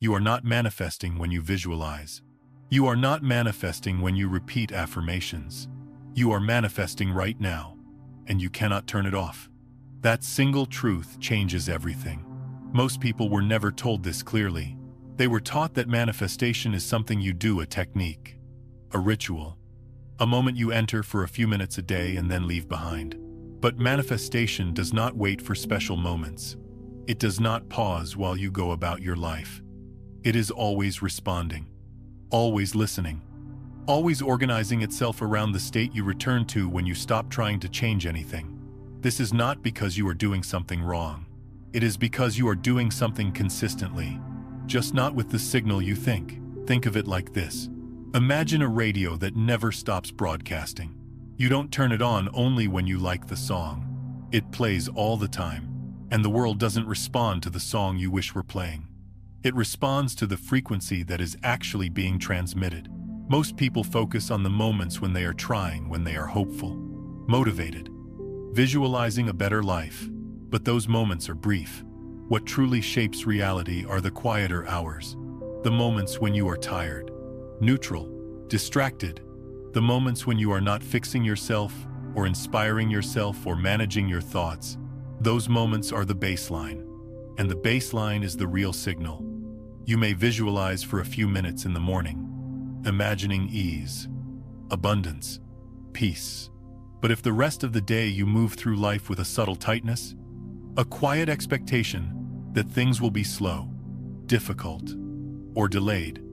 You are not manifesting when you visualize. You are not manifesting when you repeat affirmations. You are manifesting right now, and you cannot turn it off. That single truth changes everything. Most people were never told this clearly. They were taught that manifestation is something you do, a technique, a ritual, a moment you enter for a few minutes a day and then leave behind. But manifestation does not wait for special moments. It does not pause while you go about your life. It is always responding, always listening, always organizing itself around the state you return to when you stop trying to change anything. This is not because you are doing something wrong. It is because you are doing something consistently, just not with the signal you think. Think of it like this. Imagine a radio that never stops broadcasting. You don't turn it on only when you like the song. It plays all the time, and the world doesn't respond to the song you wish were playing. It responds to the frequency that is actually being transmitted. Most people focus on the moments when they are trying, when they are hopeful, motivated, visualizing a better life. But those moments are brief. What truly shapes reality are the quieter hours, the moments when you are tired, neutral, distracted, the moments when you are not fixing yourself or inspiring yourself or managing your thoughts. Those moments are the baseline, and the baseline is the real signal. You may visualize for a few minutes in the morning, imagining ease, abundance, peace. But if the rest of the day you move through life with a subtle tightness, a quiet expectation that things will be slow, difficult, or delayed,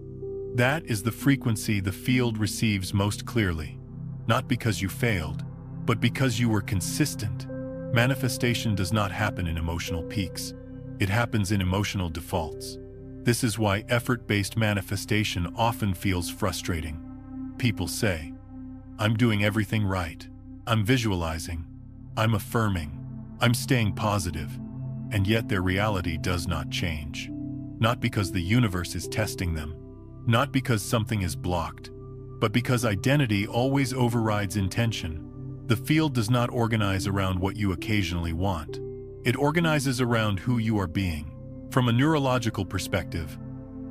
that is the frequency the field receives most clearly. Not because you failed, but because you were consistent. Manifestation does not happen in emotional peaks. It happens in emotional defaults. This is why effort-based manifestation often feels frustrating. People say, "I'm doing everything right. I'm visualizing. I'm affirming. I'm staying positive." And yet their reality does not change. Not because the universe is testing them, not because something is blocked, but because identity always overrides intention. The field does not organize around what you occasionally want. It organizes around who you are being. From a neurological perspective,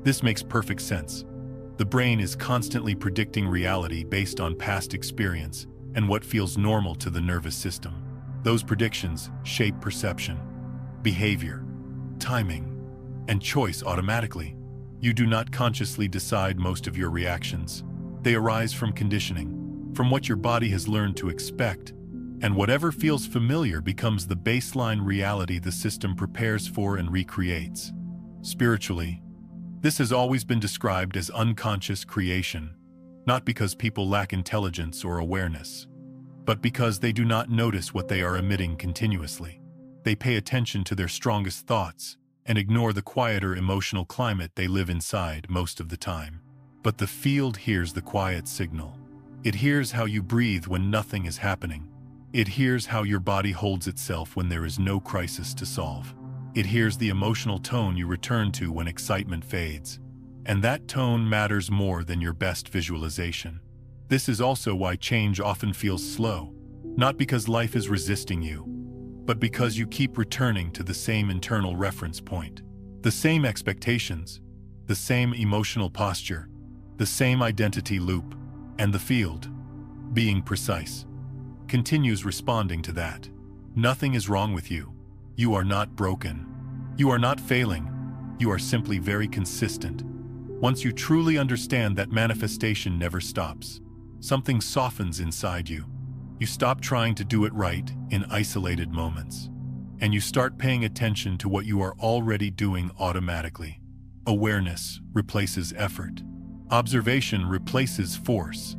this makes perfect sense. The brain is constantly predicting reality based on past experience and what feels normal to the nervous system. Those predictions shape perception, behavior, timing, and choice automatically. You do not consciously decide most of your reactions. They arise from conditioning, from what your body has learned to expect, and whatever feels familiar becomes the baseline reality the system prepares for and recreates. Spiritually, this has always been described as unconscious creation, not because people lack intelligence or awareness, but because they do not notice what they are emitting continuously. They pay attention to their strongest thoughts and ignore the quieter emotional climate they live inside most of the time. But the field hears the quiet signal. It hears how you breathe when nothing is happening. It hears how your body holds itself when there is no crisis to solve. It hears the emotional tone you return to when excitement fades. And that tone matters more than your best visualization. This is also why change often feels slow, not because life is resisting you, but because you keep returning to the same internal reference point. The same expectations, the same emotional posture, the same identity loop, and the field, being precise, continues responding to that. Nothing is wrong with you. You are not broken. You are not failing. You are simply very consistent. Once you truly understand that manifestation never stops, something softens inside you. You stop trying to do it right in isolated moments, and you start paying attention to what you are already doing automatically. Awareness replaces effort. Observation replaces force.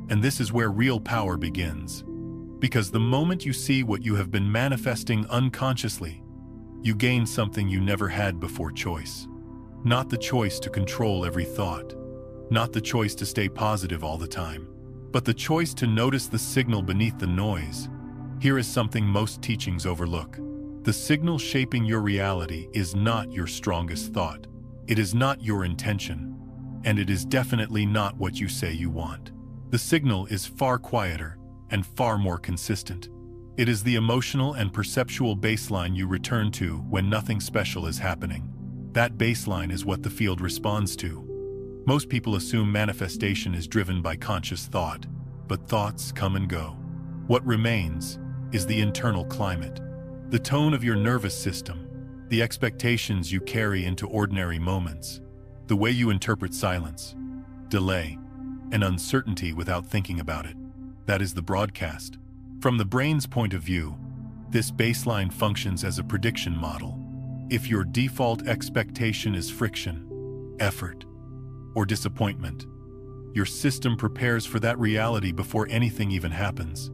And this is where real power begins. Because the moment you see what you have been manifesting unconsciously, you gain something you never had before: choice. Not the choice to control every thought, not the choice to stay positive all the time, but the choice to notice the signal beneath the noise. Here is something most teachings overlook. The signal shaping your reality is not your strongest thought. It is not your intention, and it is definitely not what you say you want. The signal is far quieter and far more consistent. It is the emotional and perceptual baseline you return to when nothing special is happening. That baseline is what the field responds to. Most people assume manifestation is driven by conscious thought, but thoughts come and go. What remains is the internal climate, the tone of your nervous system, the expectations you carry into ordinary moments, the way you interpret silence, delay, and uncertainty without thinking about it. That is the broadcast. From the brain's point of view, this baseline functions as a prediction model. If your default expectation is friction, effort, or disappointment, your system prepares for that reality before anything even happens.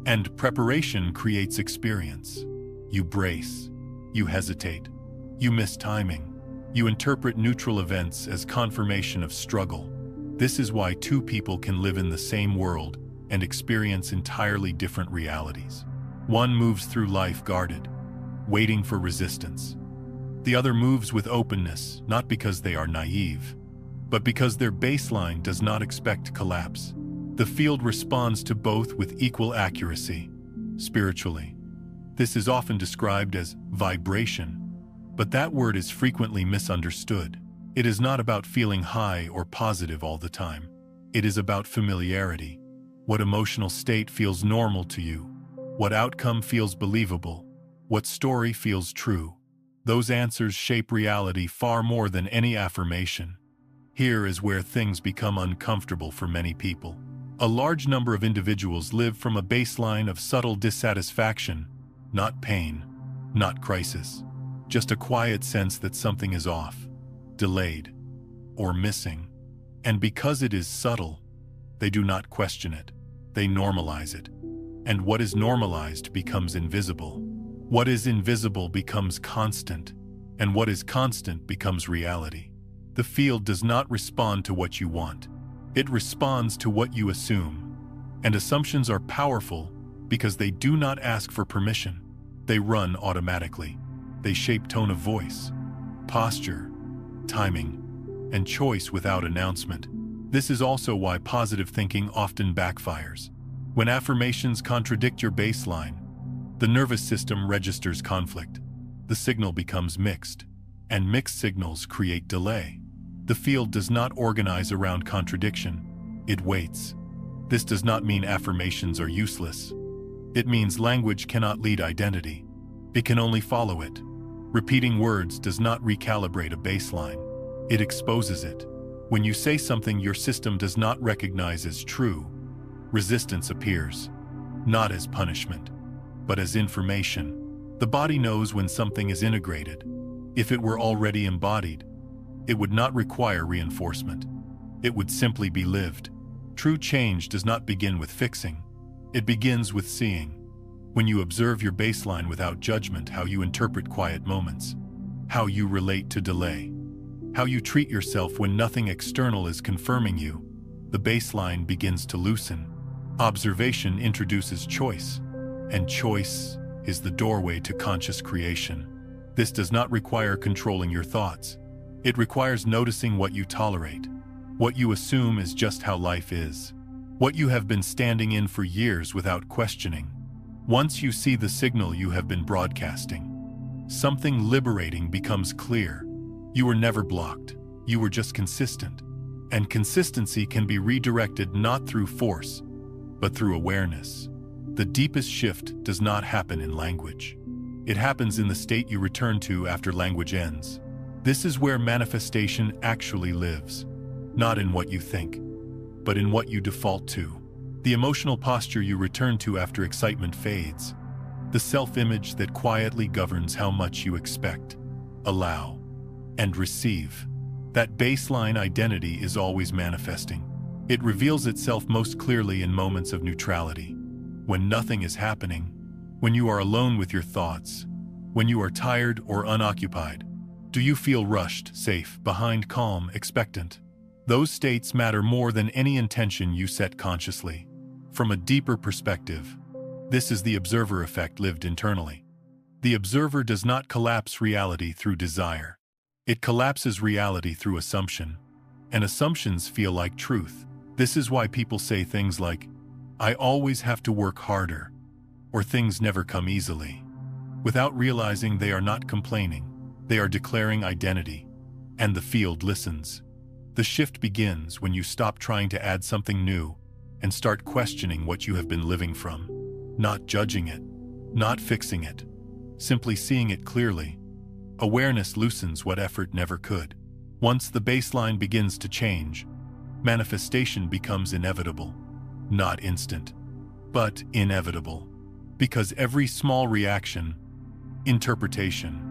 And preparation creates experience. You brace, you hesitate, you miss timing, you interpret neutral events as confirmation of struggle. This is why two people can live in the same world and experience entirely different realities. One moves through life guarded, waiting for resistance. The other moves with openness, not because they are naive, but because their baseline does not expect collapse. The field responds to both with equal accuracy. Spiritually, this is often described as vibration, but that word is frequently misunderstood. It is not about feeling high or positive all the time. It is about familiarity. What emotional state feels normal to you? What outcome feels believable? What story feels true? Those answers shape reality far more than any affirmation. Here is where things become uncomfortable for many people. A large number of individuals live from a baseline of subtle dissatisfaction, not pain, not crisis, just a quiet sense that something is off, delayed, or missing. And because it is subtle, they do not question it. They normalize it. And what is normalized becomes invisible. What is invisible becomes constant, and what is constant becomes reality. The field does not respond to what you want. It responds to what you assume. And assumptions are powerful because they do not ask for permission. They run automatically. They shape tone of voice, posture, timing, and choice without announcement. This is also why positive thinking often backfires. When affirmations contradict your baseline, the nervous system registers conflict. The signal becomes mixed, and mixed signals create delay. The field does not organize around contradiction. It waits. This does not mean affirmations are useless. It means language cannot lead identity. It can only follow it. Repeating words does not recalibrate a baseline. It exposes it. When you say something your system does not recognize as true, resistance appears, not as punishment, but as information. The body knows when something is integrated. If it were already embodied, it would not require reinforcement. It would simply be lived. True change does not begin with fixing. It begins with seeing. When you observe your baseline without judgment, how you interpret quiet moments, how you relate to delay, how you treat yourself when nothing external is confirming you, the baseline begins to loosen. Observation introduces choice, and choice is the doorway to conscious creation. This does not require controlling your thoughts. It requires noticing what you tolerate, what you assume is just how life is, what you have been standing in for years without questioning. Once you see the signal you have been broadcasting, something liberating becomes clear. You were never blocked. You were just consistent. And consistency can be redirected not through force, but through awareness. The deepest shift does not happen in language. It happens in the state you return to after language ends. This is where manifestation actually lives, not in what you think, but in what you default to. The emotional posture you return to after excitement fades. The self-image that quietly governs how much you expect, allow, and receive. That baseline identity is always manifesting. It reveals itself most clearly in moments of neutrality. When nothing is happening, when you are alone with your thoughts, when you are tired or unoccupied. Do you feel rushed, safe, behind, calm, expectant? Those states matter more than any intention you set consciously. From a deeper perspective, this is the observer effect lived internally. The observer does not collapse reality through desire. It collapses reality through assumption, and assumptions feel like truth. This is why people say things like, "I always have to work harder," or "things never come easily," without realizing they are not complaining. They are declaring identity, and the field listens. The shift begins when you stop trying to add something new and start questioning what you have been living from. Not judging it, not fixing it, simply seeing it clearly. Awareness loosens what effort never could. Once the baseline begins to change, manifestation becomes inevitable. Not instant, but inevitable. Because every small reaction, interpretation,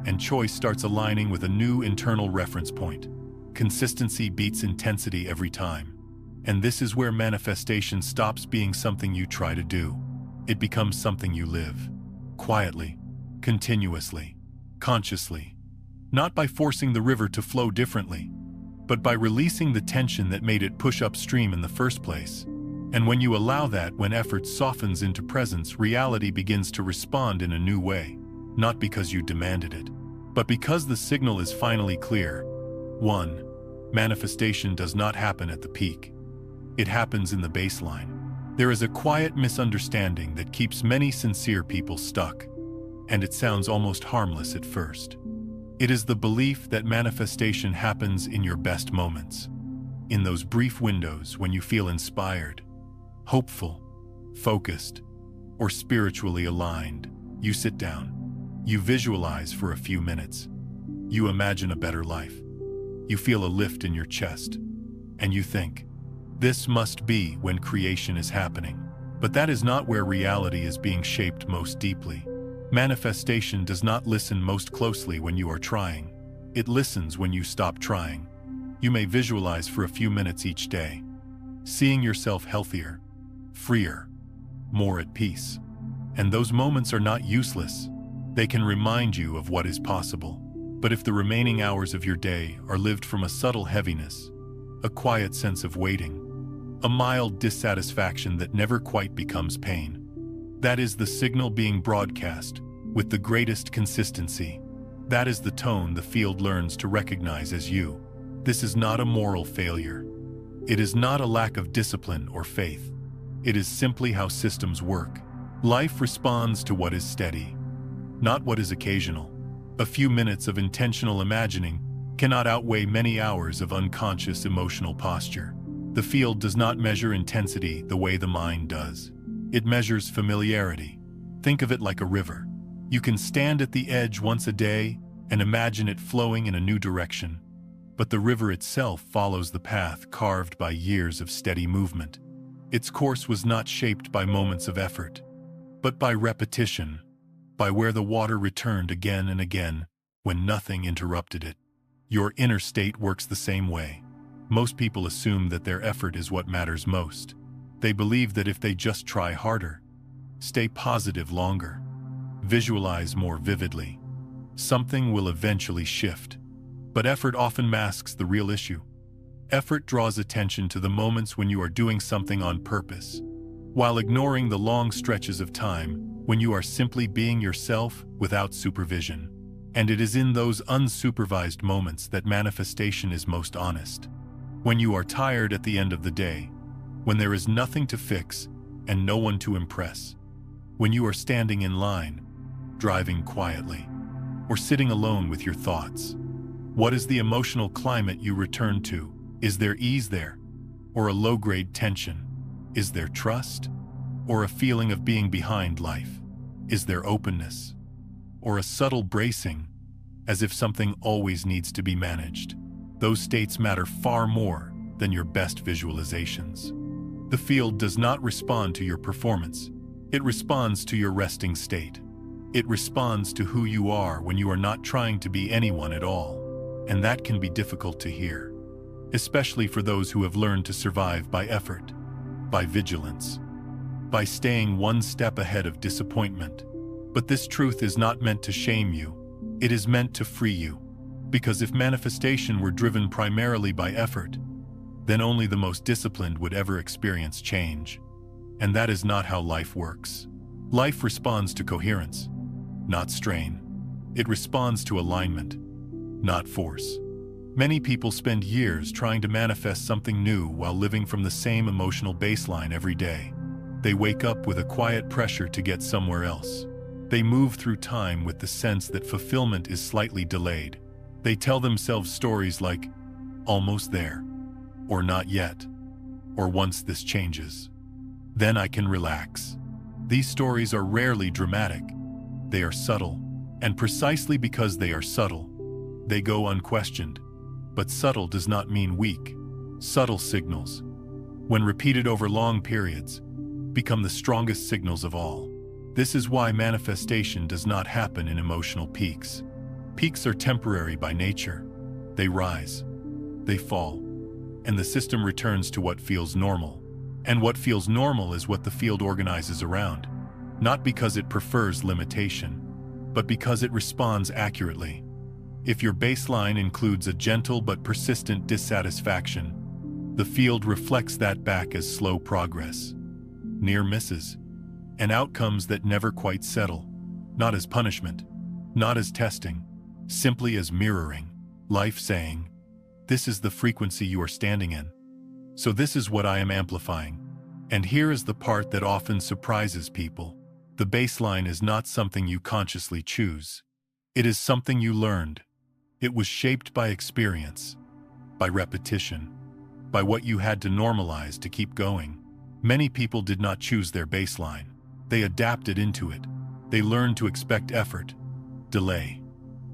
and choice starts aligning with a new internal reference point. Consistency beats intensity every time. And this is where manifestation stops being something you try to do. It becomes something you live. Quietly, continuously, consciously. Not by forcing the river to flow differently, but by releasing the tension that made it push upstream in the first place. And when you allow that, when effort softens into presence, reality begins to respond in a new way. Not because you demanded it, but because the signal is finally clear. 1. Manifestation does not happen at the peak. It happens in the baseline. There is a quiet misunderstanding that keeps many sincere people stuck, and it sounds almost harmless at first. It is the belief that manifestation happens in your best moments, in those brief windows when you feel inspired, hopeful, focused, or spiritually aligned. You sit down. You visualize for a few minutes. You imagine a better life. You feel a lift in your chest, and you think, this must be when creation is happening. But that is not where reality is being shaped most deeply. Manifestation does not listen most closely when you are trying. It listens when you stop trying. You may visualize for a few minutes each day, seeing yourself healthier, freer, more at peace. And those moments are not useless. They can remind you of what is possible. But if the remaining hours of your day are lived from a subtle heaviness, a quiet sense of waiting, a mild dissatisfaction that never quite becomes pain, that is the signal being broadcast with the greatest consistency. That is the tone the field learns to recognize as you. This is not a moral failure. It is not a lack of discipline or faith. It is simply how systems work. Life responds to what is steady, not what is occasional. A few minutes of intentional imagining cannot outweigh many hours of unconscious emotional posture. The field does not measure intensity the way the mind does. It measures familiarity. Think of it like a river. You can stand at the edge once a day and imagine it flowing in a new direction. But the river itself follows the path carved by years of steady movement. Its course was not shaped by moments of effort, but by repetition, by where the water returned again and again when nothing interrupted it. Your inner state works the same way. Most people assume that their effort is what matters most. They believe that if they just try harder, stay positive longer, visualize more vividly, something will eventually shift. But effort often masks the real issue. Effort draws attention to the moments when you are doing something on purpose, while ignoring the long stretches of time when you are simply being yourself without supervision. And it is in those unsupervised moments that manifestation is most honest. When you are tired at the end of the day, when there is nothing to fix and no one to impress, when you are standing in line, driving quietly, or sitting alone with your thoughts, what is the emotional climate you return to? Is there ease there, or a low-grade tension? Is there trust, or a feeling of being behind life? Is there openness, or a subtle bracing, as if something always needs to be managed? Those states matter far more than your best visualizations. The field does not respond to your performance. It responds to your resting state. It responds to who you are when you are not trying to be anyone at all. And that can be difficult to hear, especially for those who have learned to survive by effort, by vigilance, by staying one step ahead of disappointment. But this truth is not meant to shame you. It is meant to free you. Because if manifestation were driven primarily by effort, then only the most disciplined would ever experience change. And that is not how life works. Life responds to coherence, not strain. It responds to alignment, not force. Many people spend years trying to manifest something new while living from the same emotional baseline every day. They wake up with a quiet pressure to get somewhere else, They move through time with the sense that fulfillment is slightly delayed. They tell themselves stories like, almost there, or not yet, or once this changes, then I can relax. These stories are rarely dramatic. They are subtle, and precisely because they are subtle, they go unquestioned. But subtle does not mean weak. Subtle signals, when repeated over long periods, become the strongest signals of all. This is why manifestation does not happen in emotional peaks. Peaks are temporary by nature. They rise, they fall, and the system returns to what feels normal. And what feels normal is what the field organizes around, not because it prefers limitation, but because it responds accurately. If your baseline includes a gentle but persistent dissatisfaction, the field reflects that back as slow progress, near misses, and outcomes that never quite settle, not as punishment, not as testing, simply as mirroring, life saying, this is the frequency you are standing in. So this is what I am amplifying. And here is the part that often surprises people. The baseline is not something you consciously choose. It is something you learned. It was shaped by experience, by repetition, by what you had to normalize to keep going. Many people did not choose their baseline. They adapted into it. They learned to expect effort, delay,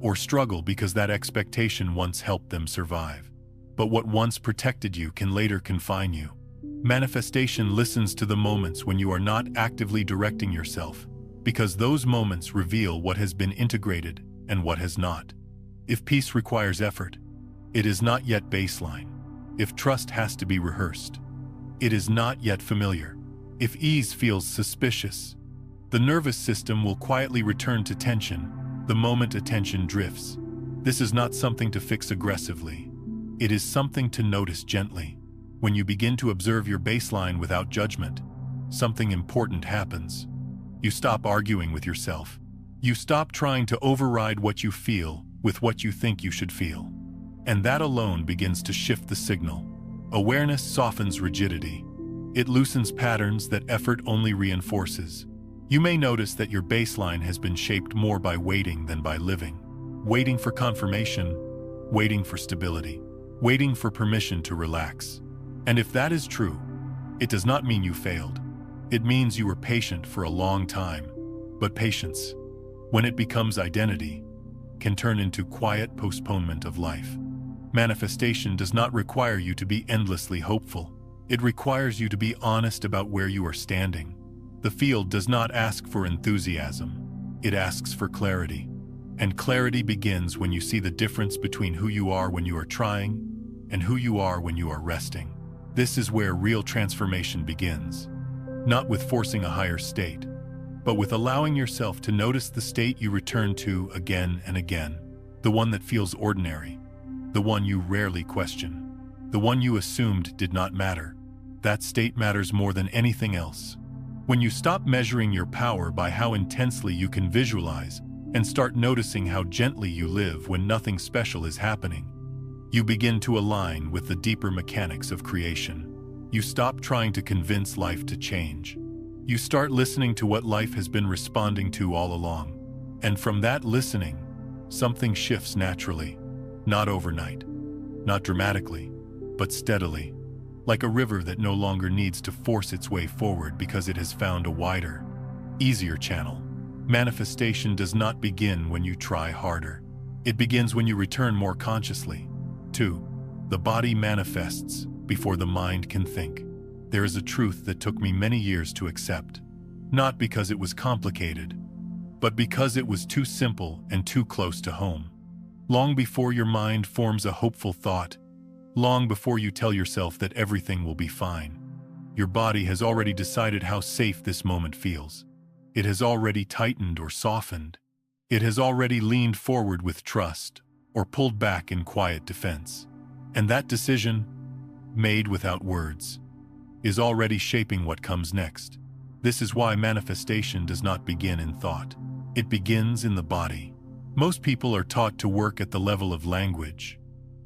or struggle because that expectation once helped them survive. But what once protected you can later confine you. Manifestation listens to the moments when you are not actively directing yourself, because those moments reveal what has been integrated and what has not. If peace requires effort, it is not yet baseline. If trust has to be rehearsed, it is not yet familiar. If ease feels suspicious, the nervous system will quietly return to tension the moment attention drifts. This is not something to fix aggressively. It is something to notice gently. When you begin to observe your baseline without judgment, something important happens. You stop arguing with yourself. You stop trying to override what you feel with what you think you should feel. And that alone begins to shift the signal. Awareness softens rigidity. It loosens patterns that effort only reinforces. You may notice that your baseline has been shaped more by waiting than by living. Waiting for confirmation, waiting for stability, waiting for permission to relax. And if that is true, it does not mean you failed. It means you were patient for a long time. But patience, when it becomes identity, can turn into quiet postponement of life. Manifestation does not require you to be endlessly hopeful. It requires you to be honest about where you are standing. The field does not ask for enthusiasm. It asks for clarity. And clarity begins when you see the difference between who you are when you are trying and who you are when you are resting. This is where real transformation begins. Not with forcing a higher state, but with allowing yourself to notice the state you return to again and again. The one that feels ordinary. The one you rarely question. The one you assumed did not matter. That state matters more than anything else. When you stop measuring your power by how intensely you can visualize and start noticing how gently you live when nothing special is happening, you begin to align with the deeper mechanics of creation. You stop trying to convince life to change. You start listening to what life has been responding to all along. And from that listening, something shifts naturally. Not overnight, not dramatically, but steadily. Like a river that no longer needs to force its way forward because it has found a wider, easier channel. Manifestation does not begin when you try harder. It begins when you return more consciously. 2. The body manifests before the mind can think. There is a truth that took me many years to accept. Not because it was complicated, but because it was too simple and too close to home. Long before your mind forms a hopeful thought, long before you tell yourself that everything will be fine, your body has already decided how safe this moment feels. It has already tightened or softened. It has already leaned forward with trust or pulled back in quiet defense. And that decision, made without words, is already shaping what comes next. This is why manifestation does not begin in thought. It begins in the body. Most people are taught to work at the level of language.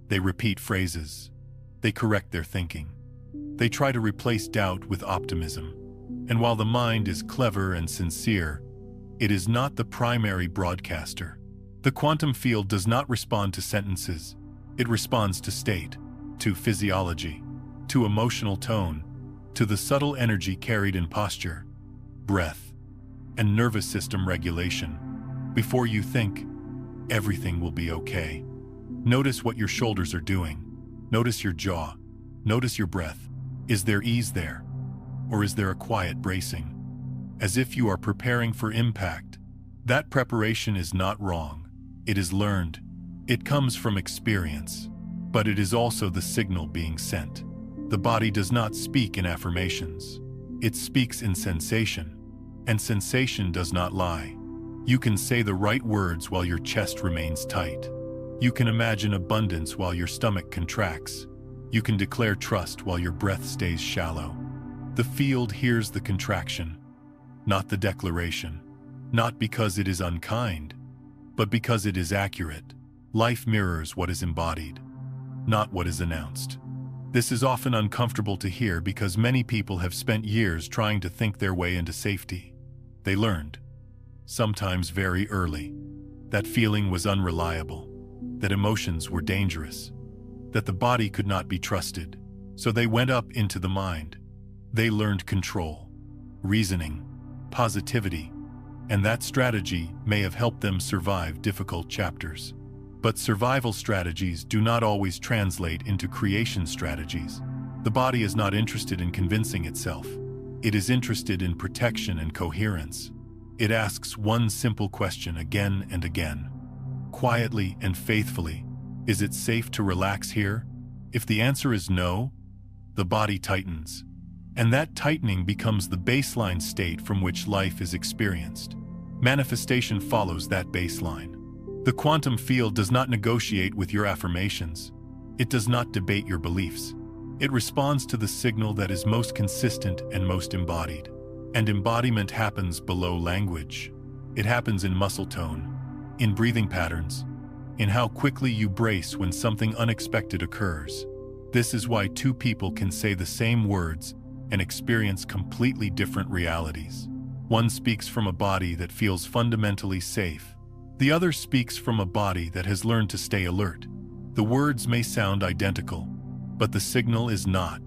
They repeat phrases. They correct their thinking. They try to replace doubt with optimism. And while the mind is clever and sincere, It is not the primary broadcaster. The quantum field does not respond to sentences. It responds to state, to physiology, to emotional tone, to the subtle energy carried in posture, breath, and nervous system regulation. Before you think, everything will be okay. Notice what your shoulders are doing. Notice your jaw. Notice your breath. Is there ease there? Or is there a quiet bracing? As if you are preparing for impact. That preparation is not wrong. It is learned. It comes from experience. But it is also the signal being sent. The body does not speak in affirmations. It speaks in sensation. And sensation does not lie. You can say the right words while your chest remains tight. You can imagine abundance while your stomach contracts. You can declare trust while your breath stays shallow. The field hears the contraction, not the declaration. Not because it is unkind, but because it is accurate. Life mirrors what is embodied, not what is announced. This is often uncomfortable to hear because many people have spent years trying to think their way into safety. They learned, sometimes very early, that feeling was unreliable, that emotions were dangerous, that the body could not be trusted. So they went up into the mind. They learned control, reasoning, positivity, and that strategy may have helped them survive difficult chapters. But survival strategies do not always translate into creation strategies. The body is not interested in convincing itself. It is interested in protection and coherence. It asks one simple question again and again, quietly and faithfully. Is it safe to relax here? If the answer is no, the body tightens. And that tightening becomes the baseline state from which life is experienced. Manifestation follows that baseline. The quantum field does not negotiate with your affirmations. It does not debate your beliefs. It responds to the signal that is most consistent and most embodied. And embodiment happens below language. It happens in muscle tone, in breathing patterns, in how quickly you brace when something unexpected occurs. This is why two people can say the same words and experience completely different realities. One speaks from a body that feels fundamentally safe. The other speaks from a body that has learned to stay alert. The words may sound identical, but the signal is not.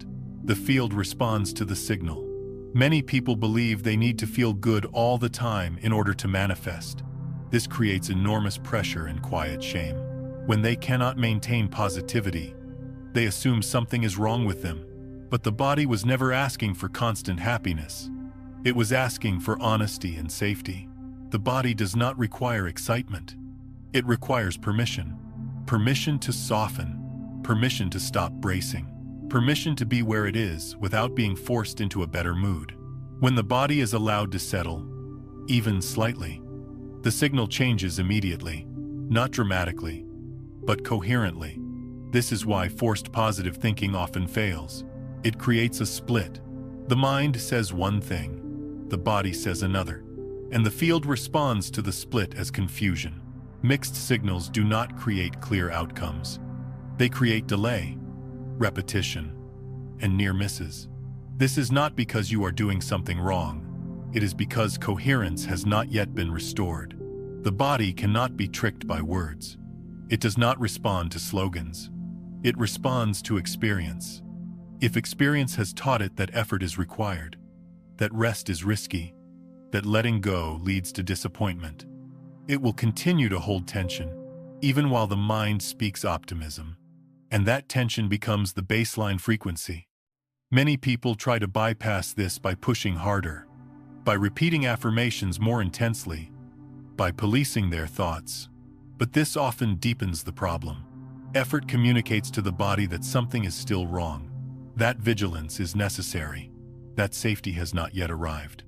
The field responds to the signal. Many people believe they need to feel good all the time in order to manifest. This creates enormous pressure and quiet shame. When they cannot maintain positivity, they assume something is wrong with them. But the body was never asking for constant happiness. It was asking for honesty and safety. The body does not require excitement. It requires permission. Permission to soften. Permission to stop bracing. Permission to be where it is without being forced into a better mood. When the body is allowed to settle, even slightly, the signal changes immediately, not dramatically, but coherently. This is why forced positive thinking often fails. It creates a split. The mind says one thing, the body says another, and the field responds to the split as confusion. Mixed signals do not create clear outcomes. They create delay, repetition, and near misses. This is not because you are doing something wrong. It is because coherence has not yet been restored. The body cannot be tricked by words. It does not respond to slogans. It responds to experience. If experience has taught it that effort is required, that rest is risky, that letting go leads to disappointment, it will continue to hold tension, even while the mind speaks optimism. And that tension becomes the baseline frequency. Many people try to bypass this by pushing harder, by repeating affirmations more intensely, by policing their thoughts. But this often deepens the problem. Effort communicates to the body that something is still wrong. That vigilance is necessary. That safety has not yet arrived.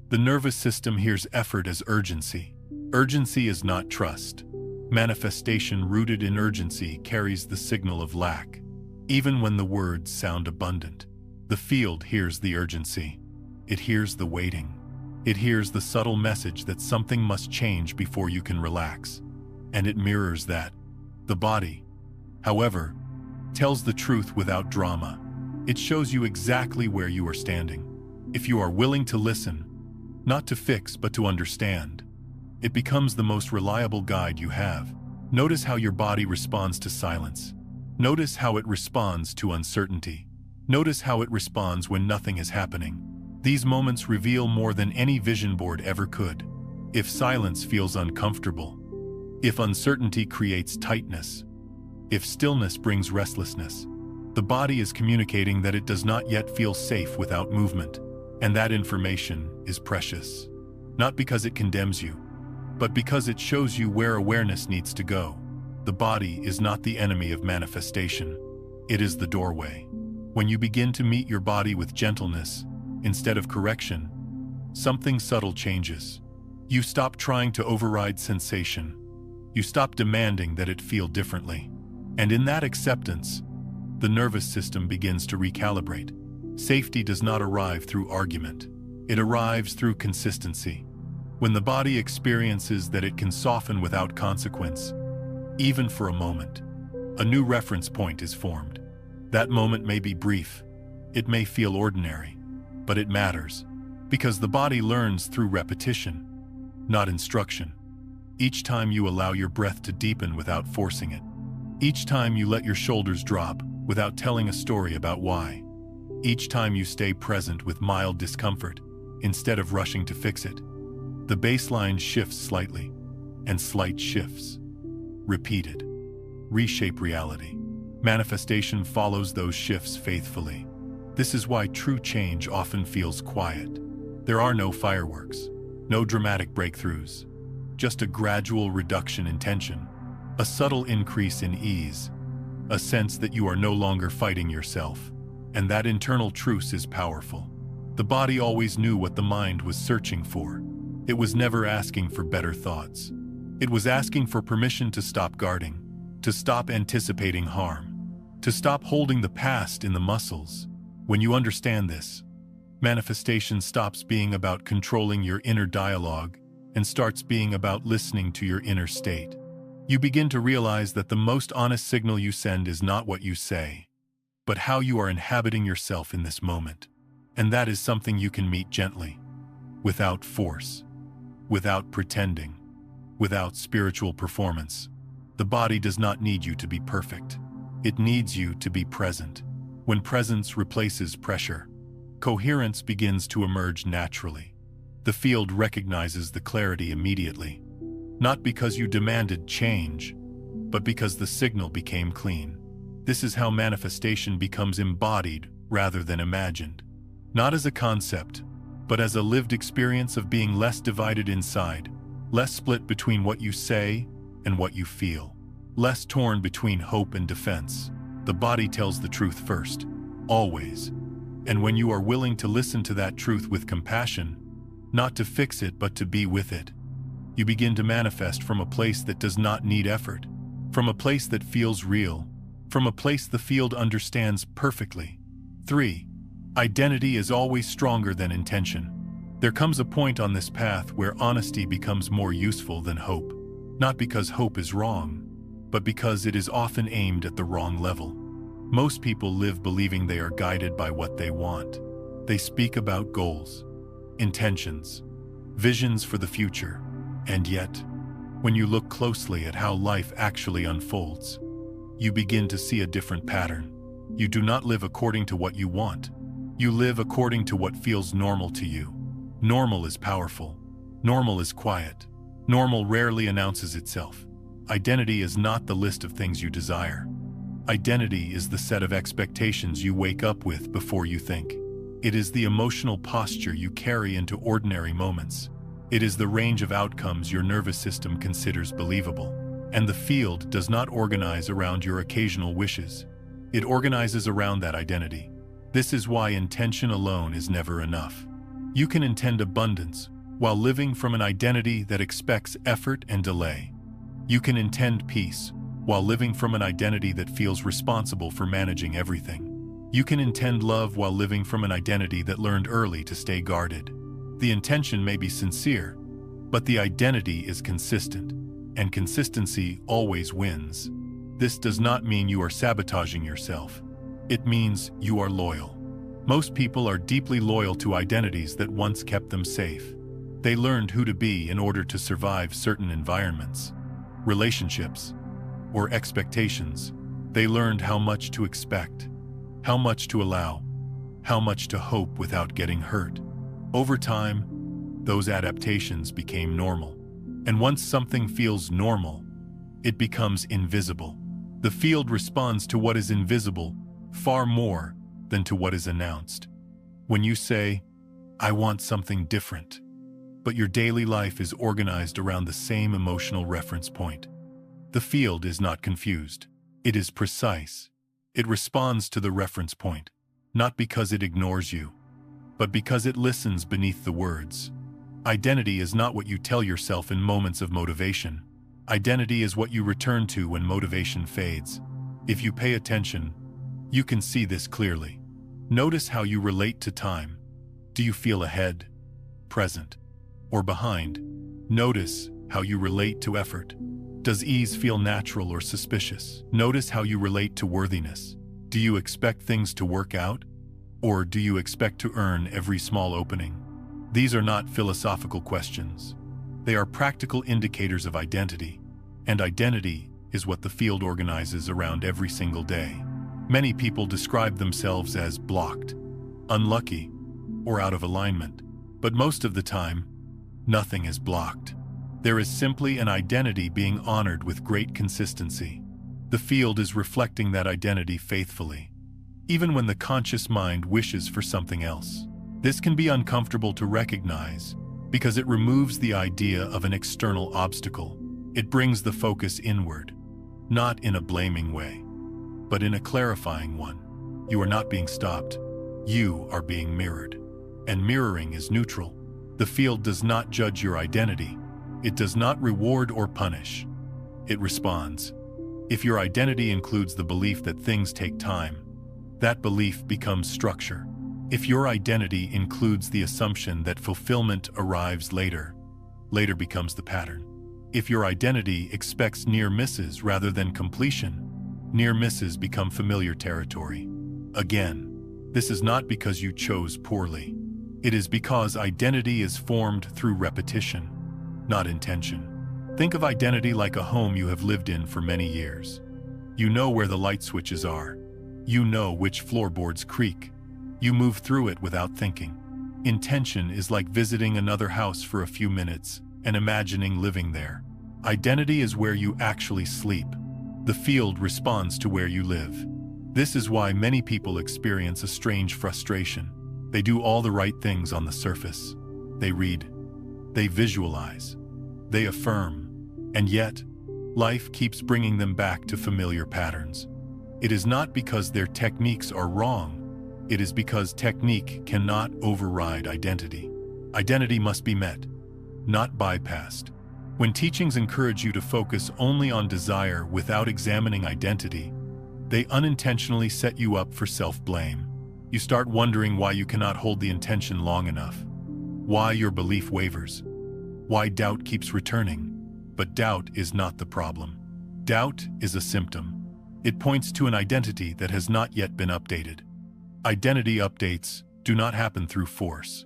The nervous system hears effort as urgency. Urgency is not trust. Manifestation rooted in urgency carries the signal of lack. Even when the words sound abundant, the field hears the urgency. It hears the waiting. It hears the subtle message that something must change before you can relax. And it mirrors that. The body, however, tells the truth without drama. It shows you exactly where you are standing. If you are willing to listen, not to fix but to understand, It becomes the most reliable guide you have. Notice how your body responds to silence. Notice how it responds to uncertainty. Notice how it responds when nothing is happening. These moments reveal more than any vision board ever could. If silence feels uncomfortable, if uncertainty creates tightness, if stillness brings restlessness, the body is communicating that it does not yet feel safe without movement. And that information is precious. Not because it condemns you, but because it shows you where awareness needs to go. The body is not the enemy of manifestation. It is the doorway. When you begin to meet your body with gentleness, instead of correction, something subtle changes. You stop trying to override sensation. You stop demanding that it feel differently. And in that acceptance, the nervous system begins to recalibrate. Safety does not arrive through argument. It arrives through consistency. When the body experiences that it can soften without consequence, even for a moment, a new reference point is formed. That moment may be brief. It may feel ordinary, but it matters, because the body learns through repetition, not instruction. Each time you allow your breath to deepen without forcing it, each time you let your shoulders drop without telling a story about why, each time you stay present with mild discomfort instead of rushing to fix it, the baseline shifts slightly, and slight shifts, repeated, reshape reality. Manifestation follows those shifts faithfully. This is why true change often feels quiet. There are no fireworks, no dramatic breakthroughs, just a gradual reduction in tension, a subtle increase in ease, a sense that you are no longer fighting yourself. And that internal truce is powerful. The body always knew what the mind was searching for. It was never asking for better thoughts. It was asking for permission to stop guarding, to stop anticipating harm, to stop holding the past in the muscles. When you understand this, manifestation stops being about controlling your inner dialogue and starts being about listening to your inner state. You begin to realize that the most honest signal you send is not what you say, but how you are inhabiting yourself in this moment. And that is something you can meet gently, without force, without pretending, without spiritual performance. The body does not need you to be perfect. It needs you to be present. When presence replaces pressure, coherence begins to emerge naturally. The field recognizes the clarity immediately, not because you demanded change, but because the signal became clean. This is how manifestation becomes embodied rather than imagined. Not as a concept, but as a lived experience of being less divided inside, less split between what you say and what you feel, less torn between hope and defense. The body tells the truth first, always. And when you are willing to listen to that truth with compassion, not to fix it but to be with it, you begin to manifest from a place that does not need effort, from a place that feels real, from a place the field understands perfectly. 3. Identity is always stronger than intention. There comes a point on this path where honesty becomes more useful than hope. Not because hope is wrong, but because it is often aimed at the wrong level. Most people live believing they are guided by what they want. They speak about goals, intentions, visions for the future. And yet, when you look closely at how life actually unfolds, you begin to see a different pattern. You do not live according to what you want. You live according to what feels normal to you. Normal is powerful. Normal is quiet. Normal rarely announces itself. Identity is not the list of things you desire. Identity is the set of expectations you wake up with before you think. It is the emotional posture you carry into ordinary moments. It is the range of outcomes your nervous system considers believable. And the field does not organize around your occasional wishes. It organizes around that identity. This is why intention alone is never enough. You can intend abundance while living from an identity that expects effort and delay. You can intend peace while living from an identity that feels responsible for managing everything. You can intend love while living from an identity that learned early to stay guarded. The intention may be sincere, but the identity is consistent, and consistency always wins. This does not mean you are sabotaging yourself. It means you are loyal. Most people are deeply loyal to identities that once kept them safe. They learned who to be in order to survive certain environments, relationships, or expectations. They learned how much to expect, how much to allow, how much to hope without getting hurt. Over time, those adaptations became normal. And once something feels normal, it becomes invisible. The field responds to what is invisible far more than to what is announced. When you say, "I want something different," but your daily life is organized around the same emotional reference point, the field is not confused. It is precise. It responds to the reference point, not because it ignores you, but because it listens beneath the words. Identity is not what you tell yourself in moments of motivation. Identity is what you return to when motivation fades. If you pay attention, you can see this clearly. Notice how you relate to time. Do you feel ahead, present, or behind? Notice how you relate to effort. Does ease feel natural or suspicious? Notice how you relate to worthiness. Do you expect things to work out? Or do you expect to earn every small opening? These are not philosophical questions. They are practical indicators of identity, and identity is what the field organizes around every single day. Many people describe themselves as blocked, unlucky, or out of alignment, but most of the time, nothing is blocked. There is simply an identity being honored with great consistency. The field is reflecting that identity faithfully, even when the conscious mind wishes for something else. This can be uncomfortable to recognize because it removes the idea of an external obstacle. It brings the focus inward, not in a blaming way, but in a clarifying one. You are not being stopped. You are being mirrored. And mirroring is neutral. The field does not judge your identity. It does not reward or punish. It responds. If your identity includes the belief that things take time, that belief becomes structure. If your identity includes the assumption that fulfillment arrives later, later becomes the pattern. If your identity expects near misses rather than completion, near misses become familiar territory. Again, this is not because you chose poorly. It is because identity is formed through repetition, not intention. Think of identity like a home you have lived in for many years. You know where the light switches are. You know which floorboards creak. You move through it without thinking. Intention is like visiting another house for a few minutes and imagining living there. Identity is where you actually sleep. The field responds to where you live. This is why many people experience a strange frustration. They do all the right things on the surface. They read. They visualize. They affirm. And yet, life keeps bringing them back to familiar patterns. It is not because their techniques are wrong. It is because technique cannot override identity. Identity must be met, not bypassed. When teachings encourage you to focus only on desire without examining identity, they unintentionally set you up for self-blame. You start wondering why you cannot hold the intention long enough, why your belief wavers, why doubt keeps returning. But doubt is not the problem. Doubt is a symptom. It points to an identity that has not yet been updated. Identity updates do not happen through force.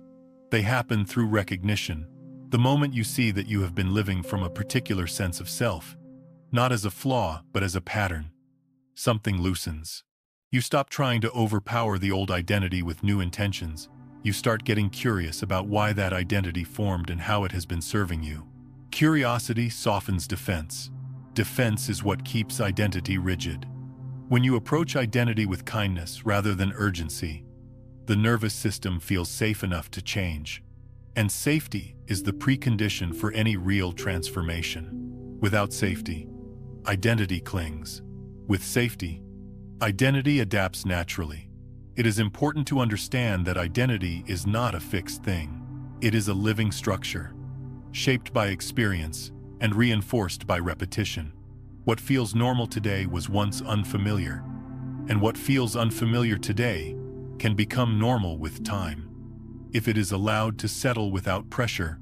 They happen through recognition. The moment you see that you have been living from a particular sense of self, not as a flaw, but as a pattern, something loosens. You stop trying to overpower the old identity with new intentions. You start getting curious about why that identity formed and how it has been serving you. Curiosity softens defense. Defense is what keeps identity rigid. When you approach identity with kindness rather than urgency, the nervous system feels safe enough to change. And safety is the precondition for any real transformation. Without safety, identity clings. With safety, identity adapts naturally. It is important to understand that identity is not a fixed thing. It is a living structure, shaped by experience and reinforced by repetition. What feels normal today was once unfamiliar, and what feels unfamiliar today can become normal with time, if it is allowed to settle without pressure.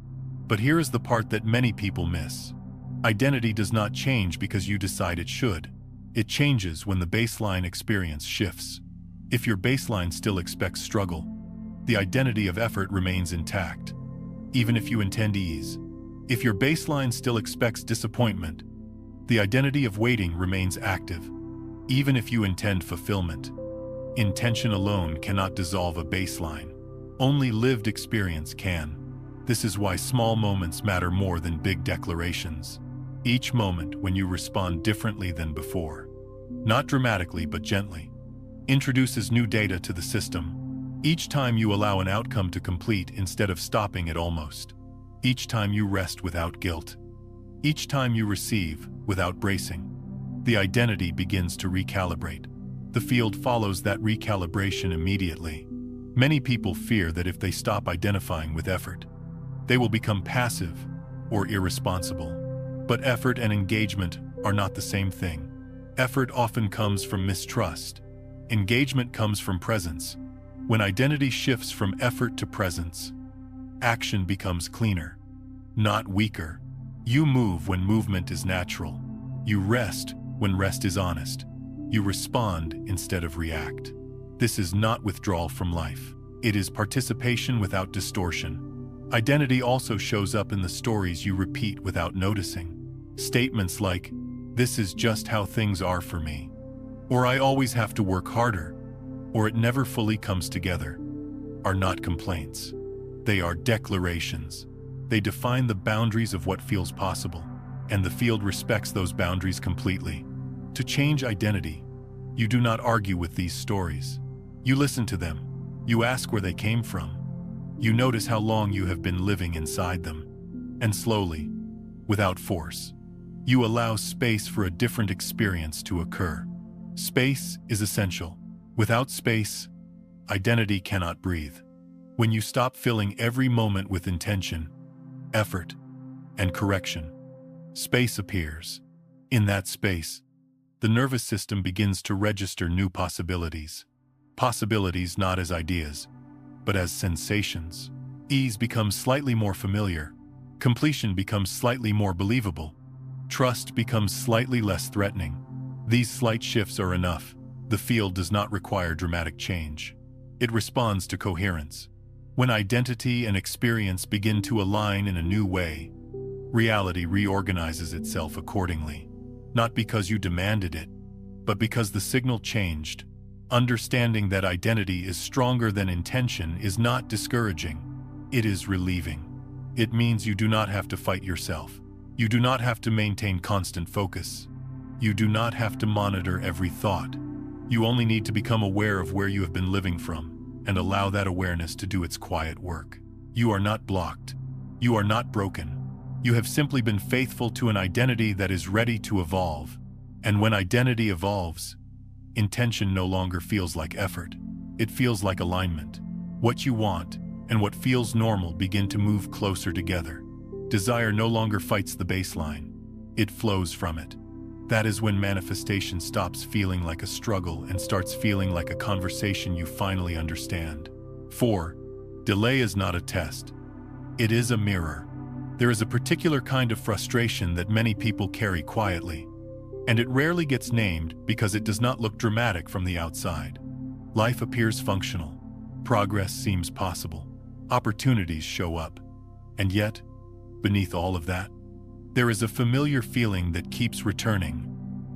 But here is the part that many people miss. Identity does not change because you decide it should. It changes when the baseline experience shifts. If your baseline still expects struggle, the identity of effort remains intact. even if you intend ease. If your baseline still expects disappointment, the identity of waiting remains active, even if you intend fulfillment. Intention alone cannot dissolve a baseline. Only lived experience can. This is why small moments matter more than big declarations. Each moment when you respond differently than before, not dramatically but gently, introduces new data to the system. Each time you allow an outcome to complete instead of stopping at almost. Each time you rest without guilt. Each time you receive without bracing. The identity begins to recalibrate. The field follows that recalibration immediately. Many people fear that if they stop identifying with effort, they will become passive or irresponsible. But effort and engagement are not the same thing. Effort often comes from mistrust. Engagement comes from presence. When identity shifts from effort to presence, action becomes cleaner, not weaker. You move when movement is natural. You rest when rest is honest. You respond instead of react. This is not withdrawal from life. It is participation without distortion. Identity also shows up in the stories you repeat without noticing. Statements like, "This is just how things are for me," or "I always have to work harder," or "It never fully comes together," are not complaints. They are declarations. They define the boundaries of what feels possible, and the field respects those boundaries completely. To change identity, you do not argue with these stories. You listen to them. You ask where they came from. You notice how long you have been living inside them. And slowly, without force, you allow space for a different experience to occur. Space is essential. Without space, identity cannot breathe. When you stop filling every moment with intention, effort, and correction, space appears. In that space, the nervous system begins to register new possibilities. Possibilities not as ideas, but as sensations. Ease becomes slightly more familiar. Completion becomes slightly more believable. Trust becomes slightly less threatening. These slight shifts are enough. The field does not require dramatic change. It responds to coherence. When identity and experience begin to align in a new way, reality reorganizes itself accordingly. Not because you demanded it, but because the signal changed. Understanding that identity is stronger than intention is not discouraging. It is relieving. It means you do not have to fight yourself. You do not have to maintain constant focus. You do not have to monitor every thought. You only need to become aware of where you have been living from and allow that awareness to do its quiet work. You are not blocked. You are not broken. You have simply been faithful to an identity that is ready to evolve. And when identity evolves, intention no longer feels like effort. It feels like alignment. What you want and what feels normal begin to move closer together. Desire no longer fights the baseline. It flows from it. That is when manifestation stops feeling like a struggle and starts feeling like a conversation you finally understand. 4. Delay is not a test. It is a mirror. There is a particular kind of frustration that many people carry quietly, and it rarely gets named because it does not look dramatic from the outside. Life appears functional. Progress seems possible. Opportunities show up. And yet, beneath all of that, there is a familiar feeling that keeps returning.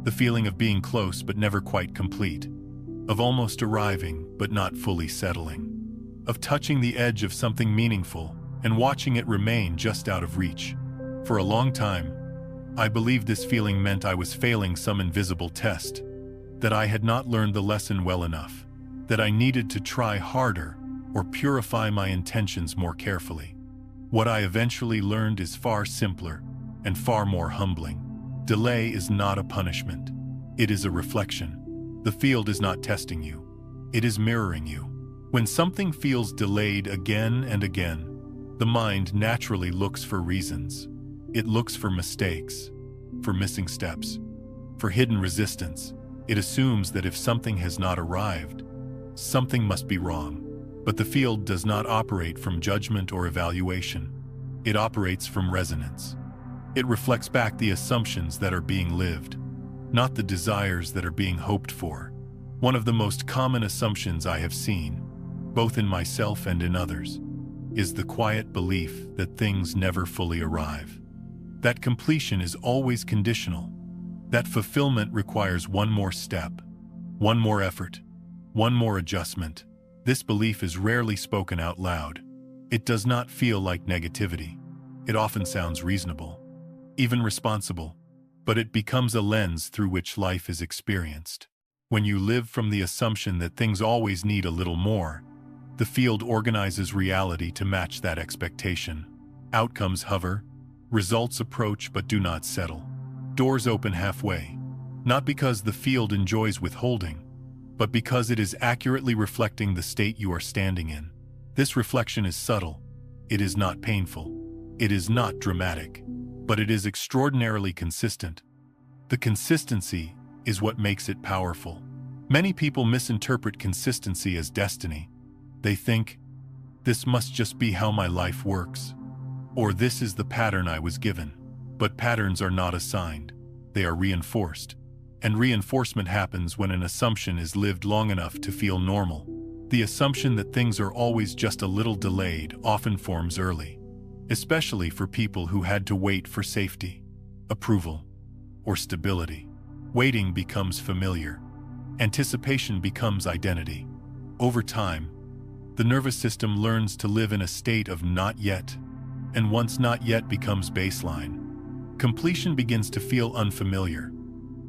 The feeling of being close but never quite complete. Of almost arriving but not fully settling. Of touching the edge of something meaningful and watching it remain just out of reach. For a long time, I believed this feeling meant I was failing some invisible test, that I had not learned the lesson well enough, that I needed to try harder or purify my intentions more carefully. What I eventually learned is far simpler and far more humbling. Delay is not a punishment. It is a reflection. The field is not testing you. It is mirroring you. When something feels delayed again and again, the mind naturally looks for reasons. It looks for mistakes, for missing steps, for hidden resistance. It assumes that if something has not arrived, something must be wrong. But the field does not operate from judgment or evaluation. It operates from resonance. It reflects back the assumptions that are being lived, not the desires that are being hoped for. One of the most common assumptions I have seen, both in myself and in others, is the quiet belief that things never fully arrive, that completion is always conditional, that fulfillment requires one more step, one more effort, one more adjustment. This belief is rarely spoken out loud. It does not feel like negativity. It often sounds reasonable, even responsible, but it becomes a lens through which life is experienced. When you live from the assumption that things always need a little more, the field organizes reality to match that expectation. Outcomes hover, results approach but do not settle. Doors open halfway, not because the field enjoys withholding, but because it is accurately reflecting the state you are standing in. This reflection is subtle. It is not painful. It is not dramatic, but it is extraordinarily consistent. The consistency is what makes it powerful. Many people misinterpret consistency as destiny. They think, this must just be how my life works, or this is the pattern I was given. But patterns are not assigned. They are reinforced. And reinforcement happens when an assumption is lived long enough to feel normal. The assumption that things are always just a little delayed often forms early, especially for people who had to wait for safety, approval, or stability. Waiting becomes familiar. Anticipation becomes identity. Over time, the nervous system learns to live in a state of not yet, and once not yet becomes baseline, completion begins to feel unfamiliar,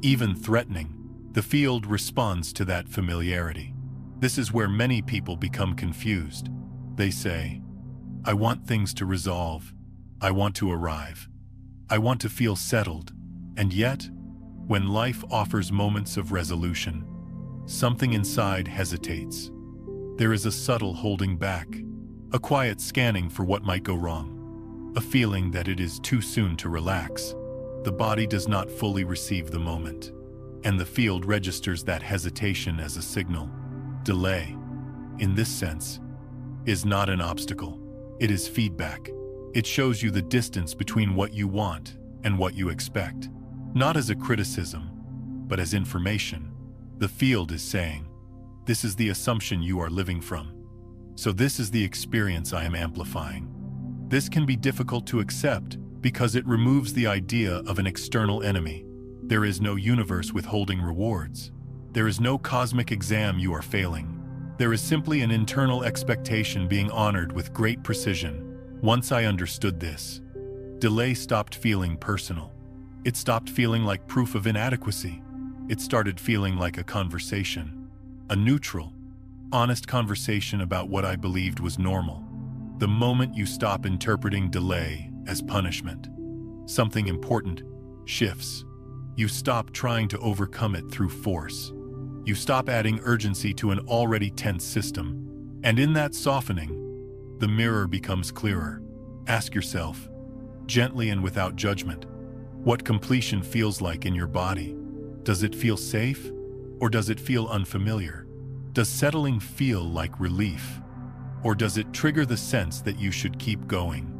even threatening. The field responds to that familiarity. This is where many people become confused. They say, I want things to resolve. I want to arrive. I want to feel settled. And yet, when life offers moments of resolution, something inside hesitates. There is a subtle holding back, a quiet scanning for what might go wrong, a feeling that it is too soon to relax. The body does not fully receive the moment, and the field registers that hesitation as a signal. Delay, in this sense, is not an obstacle. It is feedback. It shows you the distance between what you want and what you expect. Not as a criticism, but as information. The field is saying, this is the assumption you are living from. So this is the experience I am amplifying. This can be difficult to accept because it removes the idea of an external enemy. There is no universe withholding rewards. There is no cosmic exam you are failing. There is simply an internal expectation being honored with great precision. Once I understood this, delay stopped feeling personal. It stopped feeling like proof of inadequacy. It started feeling like a conversation. A neutral, honest conversation about what I believed was normal. The moment you stop interpreting delay as punishment, something important shifts. You stop trying to overcome it through force. You stop adding urgency to an already tense system. And in that softening, the mirror becomes clearer. Ask yourself, gently and without judgment, what completion feels like in your body. Does it feel safe, or does it feel unfamiliar? Does settling feel like relief, or does it trigger the sense that you should keep going?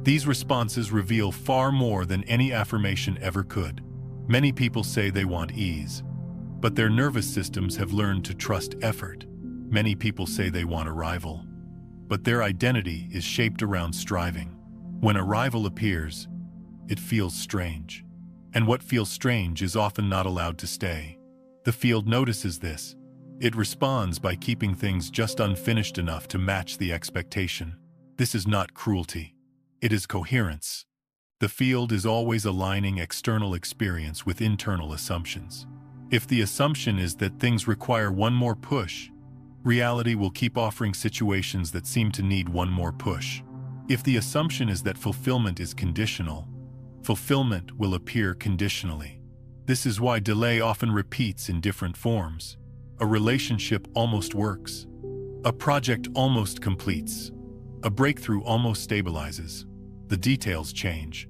These responses reveal far more than any affirmation ever could. Many people say they want ease, but their nervous systems have learned to trust effort. Many people say they want arrival, but their identity is shaped around striving. When arrival appears, it feels strange. And what feels strange is often not allowed to stay. The field notices this. It responds by keeping things just unfinished enough to match the expectation. This is not cruelty. It is coherence. The field is always aligning external experience with internal assumptions. If the assumption is that things require one more push, reality will keep offering situations that seem to need one more push. If the assumption is that fulfillment is conditional, fulfillment will appear conditionally. This is why delay often repeats in different forms. A relationship almost works. A project almost completes. A breakthrough almost stabilizes. The details change,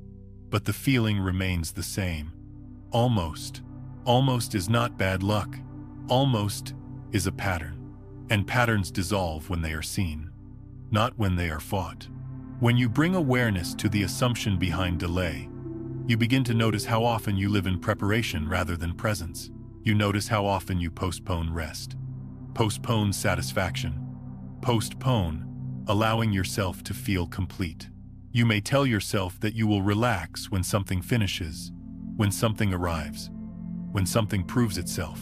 but the feeling remains the same. Almost. Almost is not bad luck. Almost is a pattern. And patterns dissolve when they are seen, not when they are fought. When you bring awareness to the assumption behind delay, you begin to notice how often you live in preparation rather than presence. You notice how often you postpone rest, postpone satisfaction, postpone allowing yourself to feel complete. You may tell yourself that you will relax when something finishes, when something arrives, when something proves itself.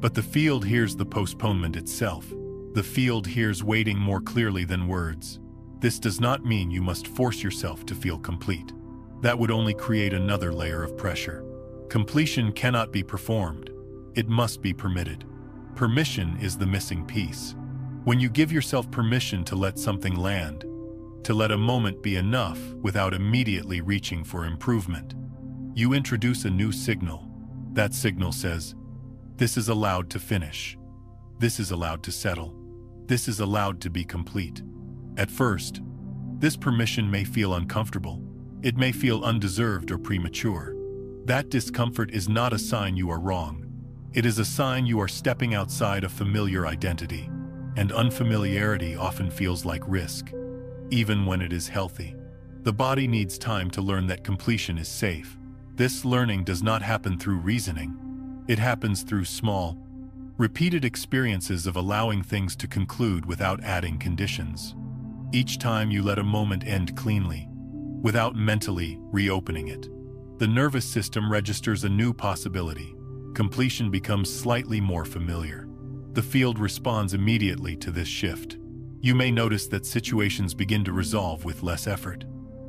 But the field hears the postponement itself. The field hears waiting more clearly than words. This does not mean you must force yourself to feel complete. That would only create another layer of pressure. Completion cannot be performed. It must be permitted. Permission is the missing piece. When you give yourself permission to let something land, to let a moment be enough without immediately reaching for improvement, you introduce a new signal. That signal says, this is allowed to finish. This is allowed to settle. This is allowed to be complete. At first, this permission may feel uncomfortable. It may feel undeserved or premature. That discomfort is not a sign you are wrong. It is a sign you are stepping outside a familiar identity, and unfamiliarity often feels like risk, even when it is healthy. The body needs time to learn that completion is safe. This learning does not happen through reasoning. It happens through small, repeated experiences of allowing things to conclude without adding conditions. Each time you let a moment end cleanly, without mentally reopening it, the nervous system registers a new possibility. Completion becomes slightly more familiar. The field responds immediately to this shift. You may notice that situations begin to resolve with less effort.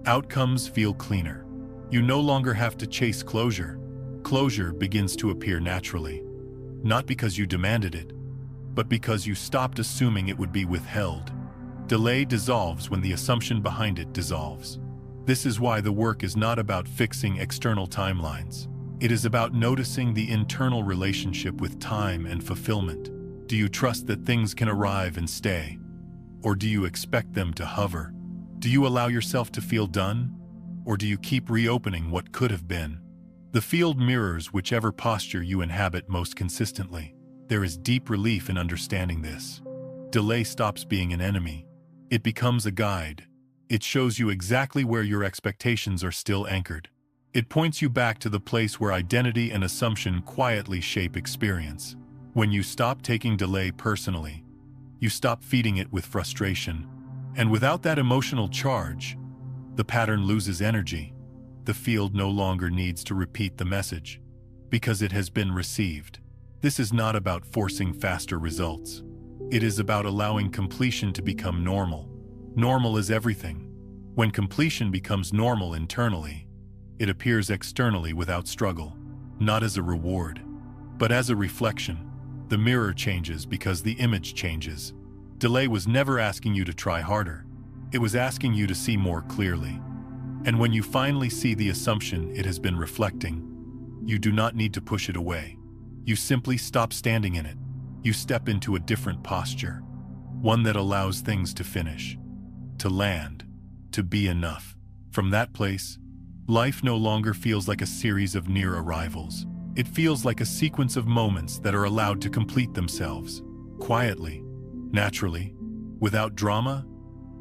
Outcomes feel cleaner. You no longer have to chase closure. Closure begins to appear naturally, not because you demanded it, but because you stopped assuming it would be withheld. Delay dissolves when the assumption behind it dissolves. This is why the work is not about fixing external timelines. It is about noticing the internal relationship with time and fulfillment. Do you trust that things can arrive and stay? Or do you expect them to hover? Do you allow yourself to feel done? Or do you keep reopening what could have been? The field mirrors whichever posture you inhabit most consistently. There is deep relief in understanding this. Delay stops being an enemy. It becomes a guide. It shows you exactly where your expectations are still anchored. It points you back to the place where identity and assumption quietly shape experience. When you stop taking delay personally, you stop feeding it with frustration. And without that emotional charge, the pattern loses energy. The field no longer needs to repeat the message, because it has been received. This is not about forcing faster results. It is about allowing completion to become normal. Normal is everything. When completion becomes normal internally, it appears externally without struggle, not as a reward, but as a reflection. The mirror changes because the image changes. Delay was never asking you to try harder. It was asking you to see more clearly. And when you finally see the assumption it has been reflecting, you do not need to push it away. You simply stop standing in it. You step into a different posture, one that allows things to finish, to land, to be enough. From that place, life no longer feels like a series of near arrivals. It feels like a sequence of moments that are allowed to complete themselves, quietly, naturally, without drama.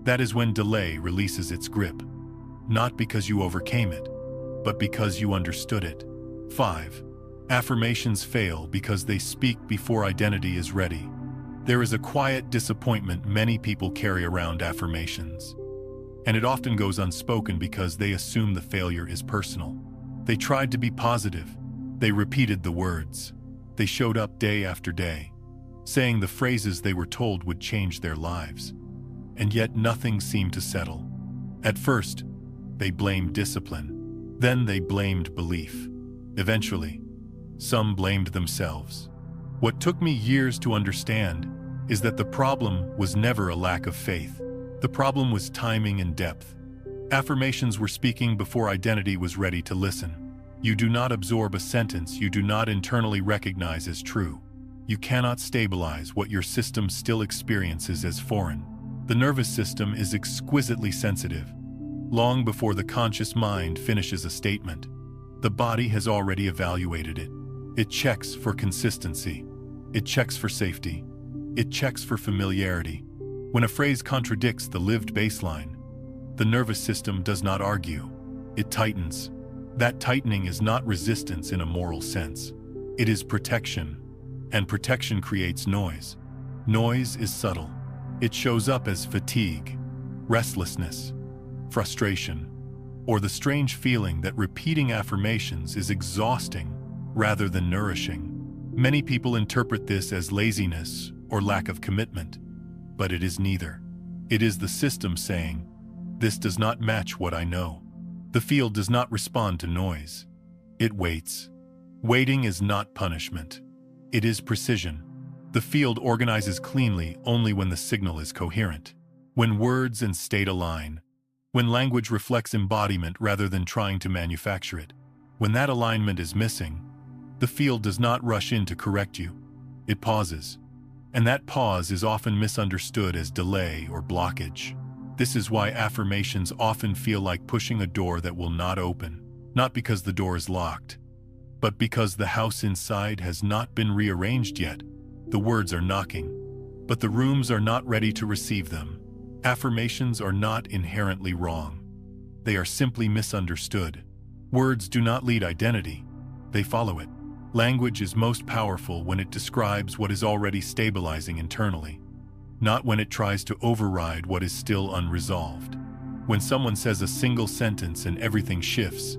That is when delay releases its grip. Not because you overcame it, but because you understood it. 5. Affirmations fail because they speak before identity is ready. There is a quiet disappointment many people carry around affirmations, and it often goes unspoken because they assume the failure is personal. They tried to be positive. They repeated the words. They showed up day after day, saying the phrases they were told would change their lives. And yet nothing seemed to settle. At first, they blamed discipline. Then they blamed belief. Eventually, some blamed themselves. What took me years to understand is that the problem was never a lack of faith. The problem was timing and depth. Affirmations were speaking before identity was ready to listen. You do not absorb a sentence you do not internally recognize as true. You cannot stabilize what your system still experiences as foreign. The nervous system is exquisitely sensitive. Long before the conscious mind finishes a statement, the body has already evaluated it. It checks for consistency. It checks for safety. It checks for familiarity. When a phrase contradicts the lived baseline, the nervous system does not argue. It tightens. That tightening is not resistance in a moral sense. It is protection, and protection creates noise. Noise is subtle. It shows up as fatigue, restlessness, frustration, or the strange feeling that repeating affirmations is exhausting rather than nourishing. Many people interpret this as laziness or lack of commitment, but it is neither. It is the system saying, "This does not match what I know." The field does not respond to noise. It waits. Waiting is not punishment. It is precision. The field organizes cleanly only when the signal is coherent, when words and state align, when language reflects embodiment rather than trying to manufacture it. When that alignment is missing, the field does not rush in to correct you. It pauses. And that pause is often misunderstood as delay or blockage. This is why affirmations often feel like pushing a door that will not open, not because the door is locked, but because the house inside has not been rearranged yet. The words are knocking, but the rooms are not ready to receive them. Affirmations are not inherently wrong. They are simply misunderstood. Words do not lead identity. They follow it. Language is most powerful when it describes what is already stabilizing internally, not when it tries to override what is still unresolved. When someone says a single sentence and everything shifts,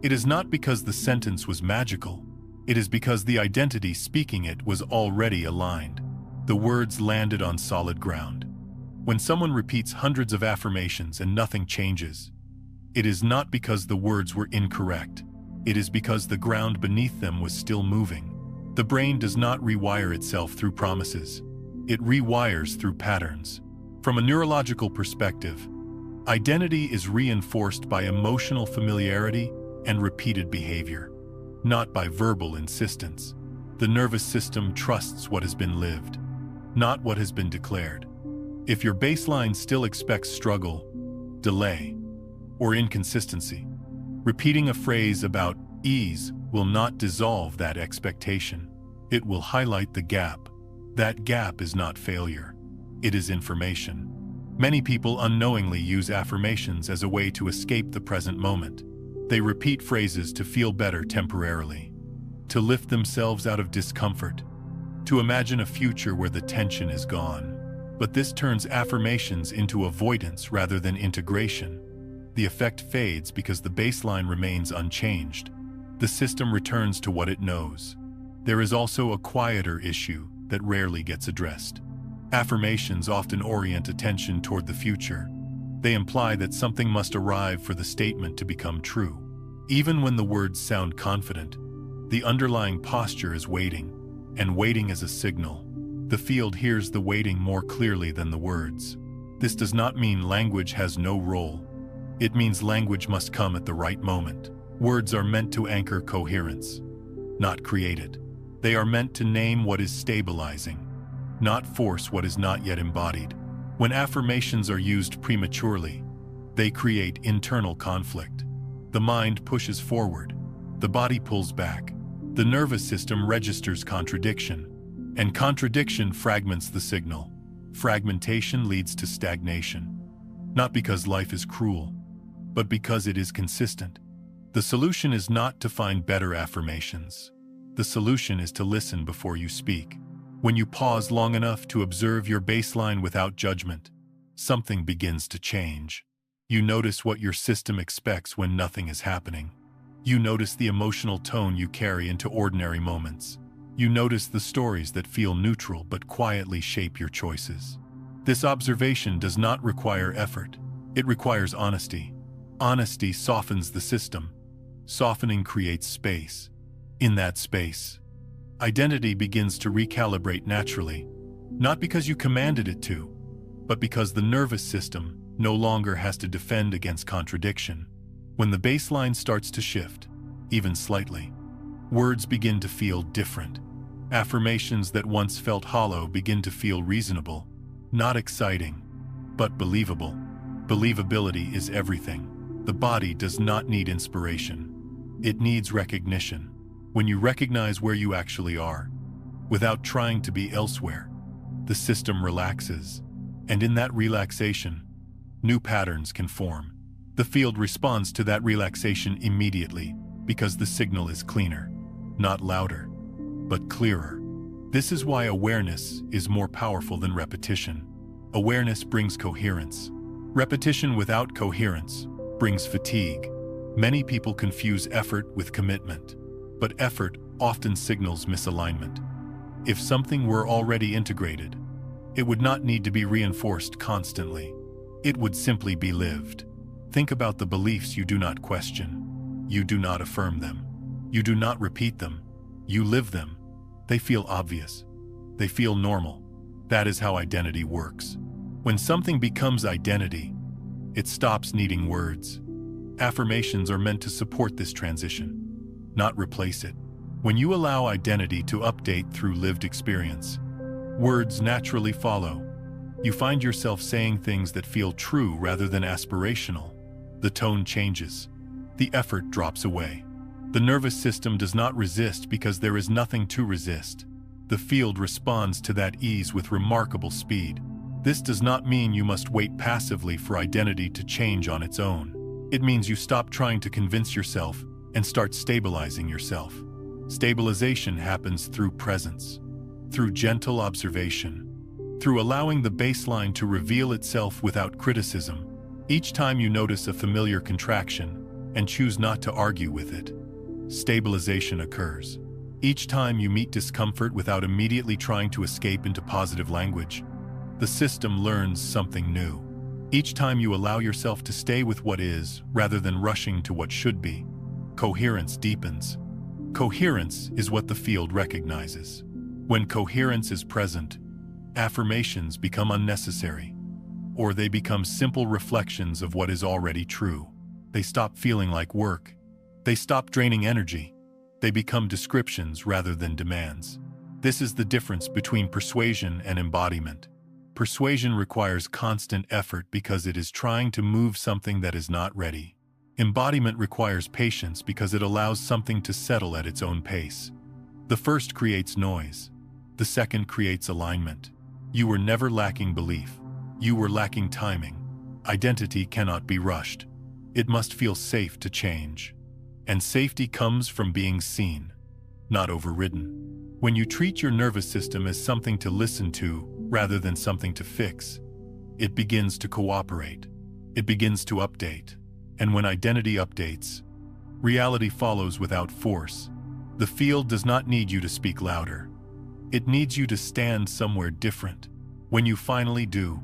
it is not because the sentence was magical. It is because the identity speaking it was already aligned. The words landed on solid ground. When someone repeats hundreds of affirmations and nothing changes, it is not because the words were incorrect. It is because the ground beneath them was still moving. The brain does not rewire itself through promises. It rewires through patterns. From a neurological perspective, identity is reinforced by emotional familiarity and repeated behavior, not by verbal insistence. The nervous system trusts what has been lived, not what has been declared. If your baseline still expects struggle, delay, or inconsistency, repeating a phrase about ease will not dissolve that expectation. It will highlight the gap. That gap is not failure. It is information. Many people unknowingly use affirmations as a way to escape the present moment. They repeat phrases to feel better temporarily, to lift themselves out of discomfort, to imagine a future where the tension is gone. But this turns affirmations into avoidance rather than integration. The effect fades because the baseline remains unchanged. The system returns to what it knows. There is also a quieter issue that rarely gets addressed. Affirmations often orient attention toward the future. They imply that something must arrive for the statement to become true. Even when the words sound confident, the underlying posture is waiting, and waiting is a signal. The field hears the waiting more clearly than the words. This does not mean language has no role. It means language must come at the right moment. Words are meant to anchor coherence, not create it. They are meant to name what is stabilizing, not force what is not yet embodied. When affirmations are used prematurely, they create internal conflict. The mind pushes forward, the body pulls back, the nervous system registers contradiction, and contradiction fragments the signal. Fragmentation leads to stagnation, not because life is cruel, but because it is consistent. The solution is not to find better affirmations. The solution is to listen before you speak. When you pause long enough to observe your baseline without judgment, something begins to change. You notice what your system expects when nothing is happening. You notice the emotional tone you carry into ordinary moments. You notice the stories that feel neutral but quietly shape your choices. This observation does not require effort. It requires honesty. Honesty softens the system. Softening creates space. In that space, identity begins to recalibrate naturally, not because you commanded it to, but because the nervous system no longer has to defend against contradiction. When the baseline starts to shift, even slightly, words begin to feel different. Affirmations that once felt hollow begin to feel reasonable, not exciting, but believable. Believability is everything. The body does not need inspiration. It needs recognition. When you recognize where you actually are, without trying to be elsewhere, the system relaxes. And in that relaxation, new patterns can form. The field responds to that relaxation immediately because the signal is cleaner, not louder, but clearer. This is why awareness is more powerful than repetition. Awareness brings coherence. Repetition without coherence brings fatigue. Many people confuse effort with commitment, but effort often signals misalignment. If something were already integrated, it would not need to be reinforced constantly. It would simply be lived. Think about the beliefs you do not question. You do not affirm them. You do not repeat them. You live them. They feel obvious. They feel normal. That is how identity works. When something becomes identity, it stops needing words. Affirmations are meant to support this transition, not replace it. When you allow identity to update through lived experience, words naturally follow. You find yourself saying things that feel true rather than aspirational. The tone changes. The effort drops away. The nervous system does not resist because there is nothing to resist. The field responds to that ease with remarkable speed. This does not mean you must wait passively for identity to change on its own. It means you stop trying to convince yourself and start stabilizing yourself. Stabilization happens through presence, through gentle observation, through allowing the baseline to reveal itself without criticism. Each time you notice a familiar contraction and choose not to argue with it, stabilization occurs. Each time you meet discomfort without immediately trying to escape into positive language, the system learns something new. Each time you allow yourself to stay with what is rather than rushing to what should be, coherence deepens. Coherence is what the field recognizes. When coherence is present, affirmations become unnecessary, or they become simple reflections of what is already true. They stop feeling like work. They stop draining energy. They become descriptions rather than demands. This is the difference between persuasion and embodiment. Persuasion requires constant effort because it is trying to move something that is not ready. Embodiment requires patience because it allows something to settle at its own pace. The first creates noise. The second creates alignment. You were never lacking belief. You were lacking timing. Identity cannot be rushed. It must feel safe to change. And safety comes from being seen, not overridden. When you treat your nervous system as something to listen to rather than something to fix, it begins to cooperate. It begins to update. And when identity updates, reality follows without force. The field does not need you to speak louder. It needs you to stand somewhere different. When you finally do,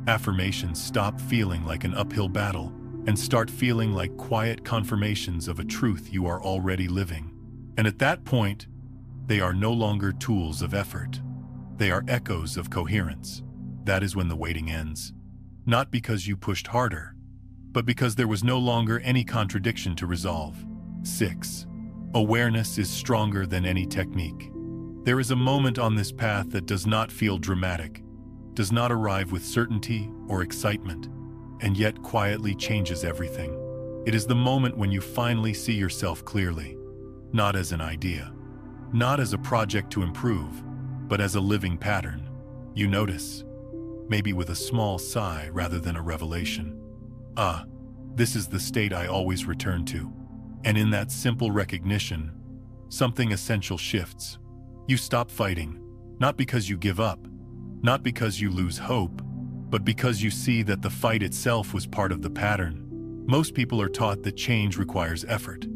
affirmations stop feeling like an uphill battle and start feeling like quiet confirmations of a truth you are already living. And at that point, they are no longer tools of effort. They are echoes of coherence. That is when the waiting ends. Not because you pushed harder, but because there was no longer any contradiction to resolve. 6. Awareness is stronger than any technique. There is a moment on this path that does not feel dramatic, does not arrive with certainty or excitement, and yet quietly changes everything. It is the moment when you finally see yourself clearly, not as an idea, not as a project to improve, but as a living pattern. You notice, maybe with a small sigh rather than a revelation. This is the state I always return to. And in that simple recognition, something essential shifts. You stop fighting, not because you give up, not because you lose hope, but because you see that the fight itself was part of the pattern. Most people are taught that change requires effort,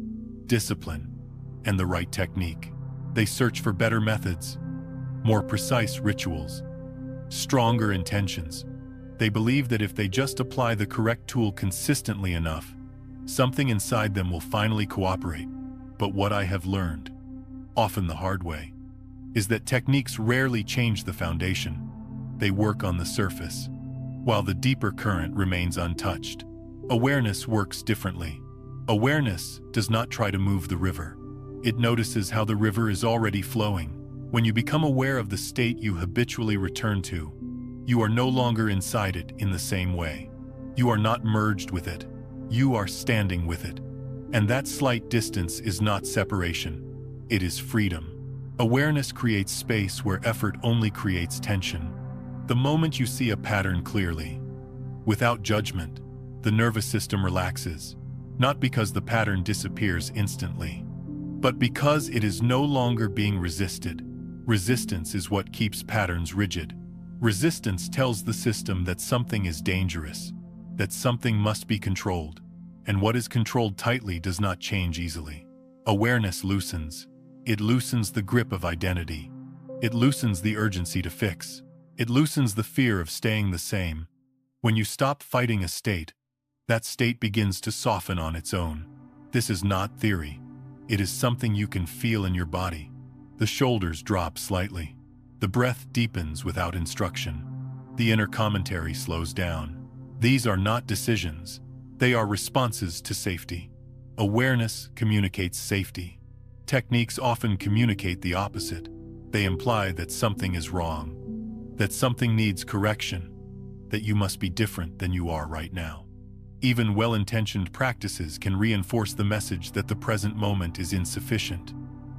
discipline, and the right technique. They search for better methods, more precise rituals, stronger intentions. They believe that if they just apply the correct tool consistently enough, something inside them will finally cooperate. But what I have learned, often the hard way, is that techniques rarely change the foundation. They work on the surface, while the deeper current remains untouched. Awareness works differently. Awareness does not try to move the river. It notices how the river is already flowing. When you become aware of the state you habitually return to, you are no longer inside it in the same way. You are not merged with it. You are standing with it. And that slight distance is not separation. It is freedom. Awareness creates space where effort only creates tension. The moment you see a pattern clearly, without judgment, the nervous system relaxes, not because the pattern disappears instantly, but because it is no longer being resisted. Resistance is what keeps patterns rigid. Resistance tells the system that something is dangerous, that something must be controlled, and what is controlled tightly does not change easily. Awareness loosens. It loosens the grip of identity. It loosens the urgency to fix. It loosens the fear of staying the same. When you stop fighting a state, that state begins to soften on its own. This is not theory. It is something you can feel in your body. The shoulders drop slightly. The breath deepens without instruction. The inner commentary slows down. These are not decisions. They are responses to safety. Awareness communicates safety. Techniques often communicate the opposite. They imply that something is wrong, that something needs correction, that you must be different than you are right now. Even well-intentioned practices can reinforce the message that the present moment is insufficient,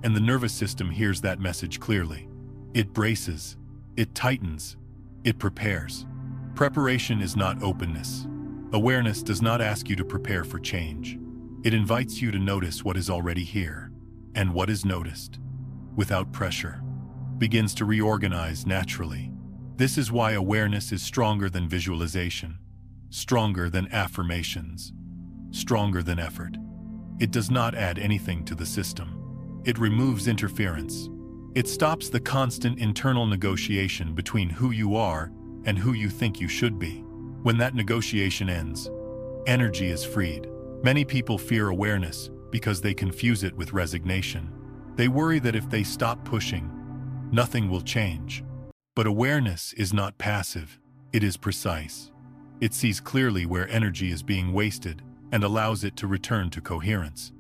and the nervous system hears that message clearly. It braces, it tightens, it prepares. Preparation is not openness. Awareness does not ask you to prepare for change. It invites you to notice what is already here, and what is noticed, without pressure, begins to reorganize naturally. This is why awareness is stronger than visualization, stronger than affirmations, stronger than effort. It does not add anything to the system. It removes interference. It stops the constant internal negotiation between who you are and who you think you should be. When that negotiation ends, energy is freed. Many people fear awareness because they confuse it with resignation. They worry that if they stop pushing, nothing will change. But awareness is not passive. It is precise. It sees clearly where energy is being wasted and allows it to return to coherence.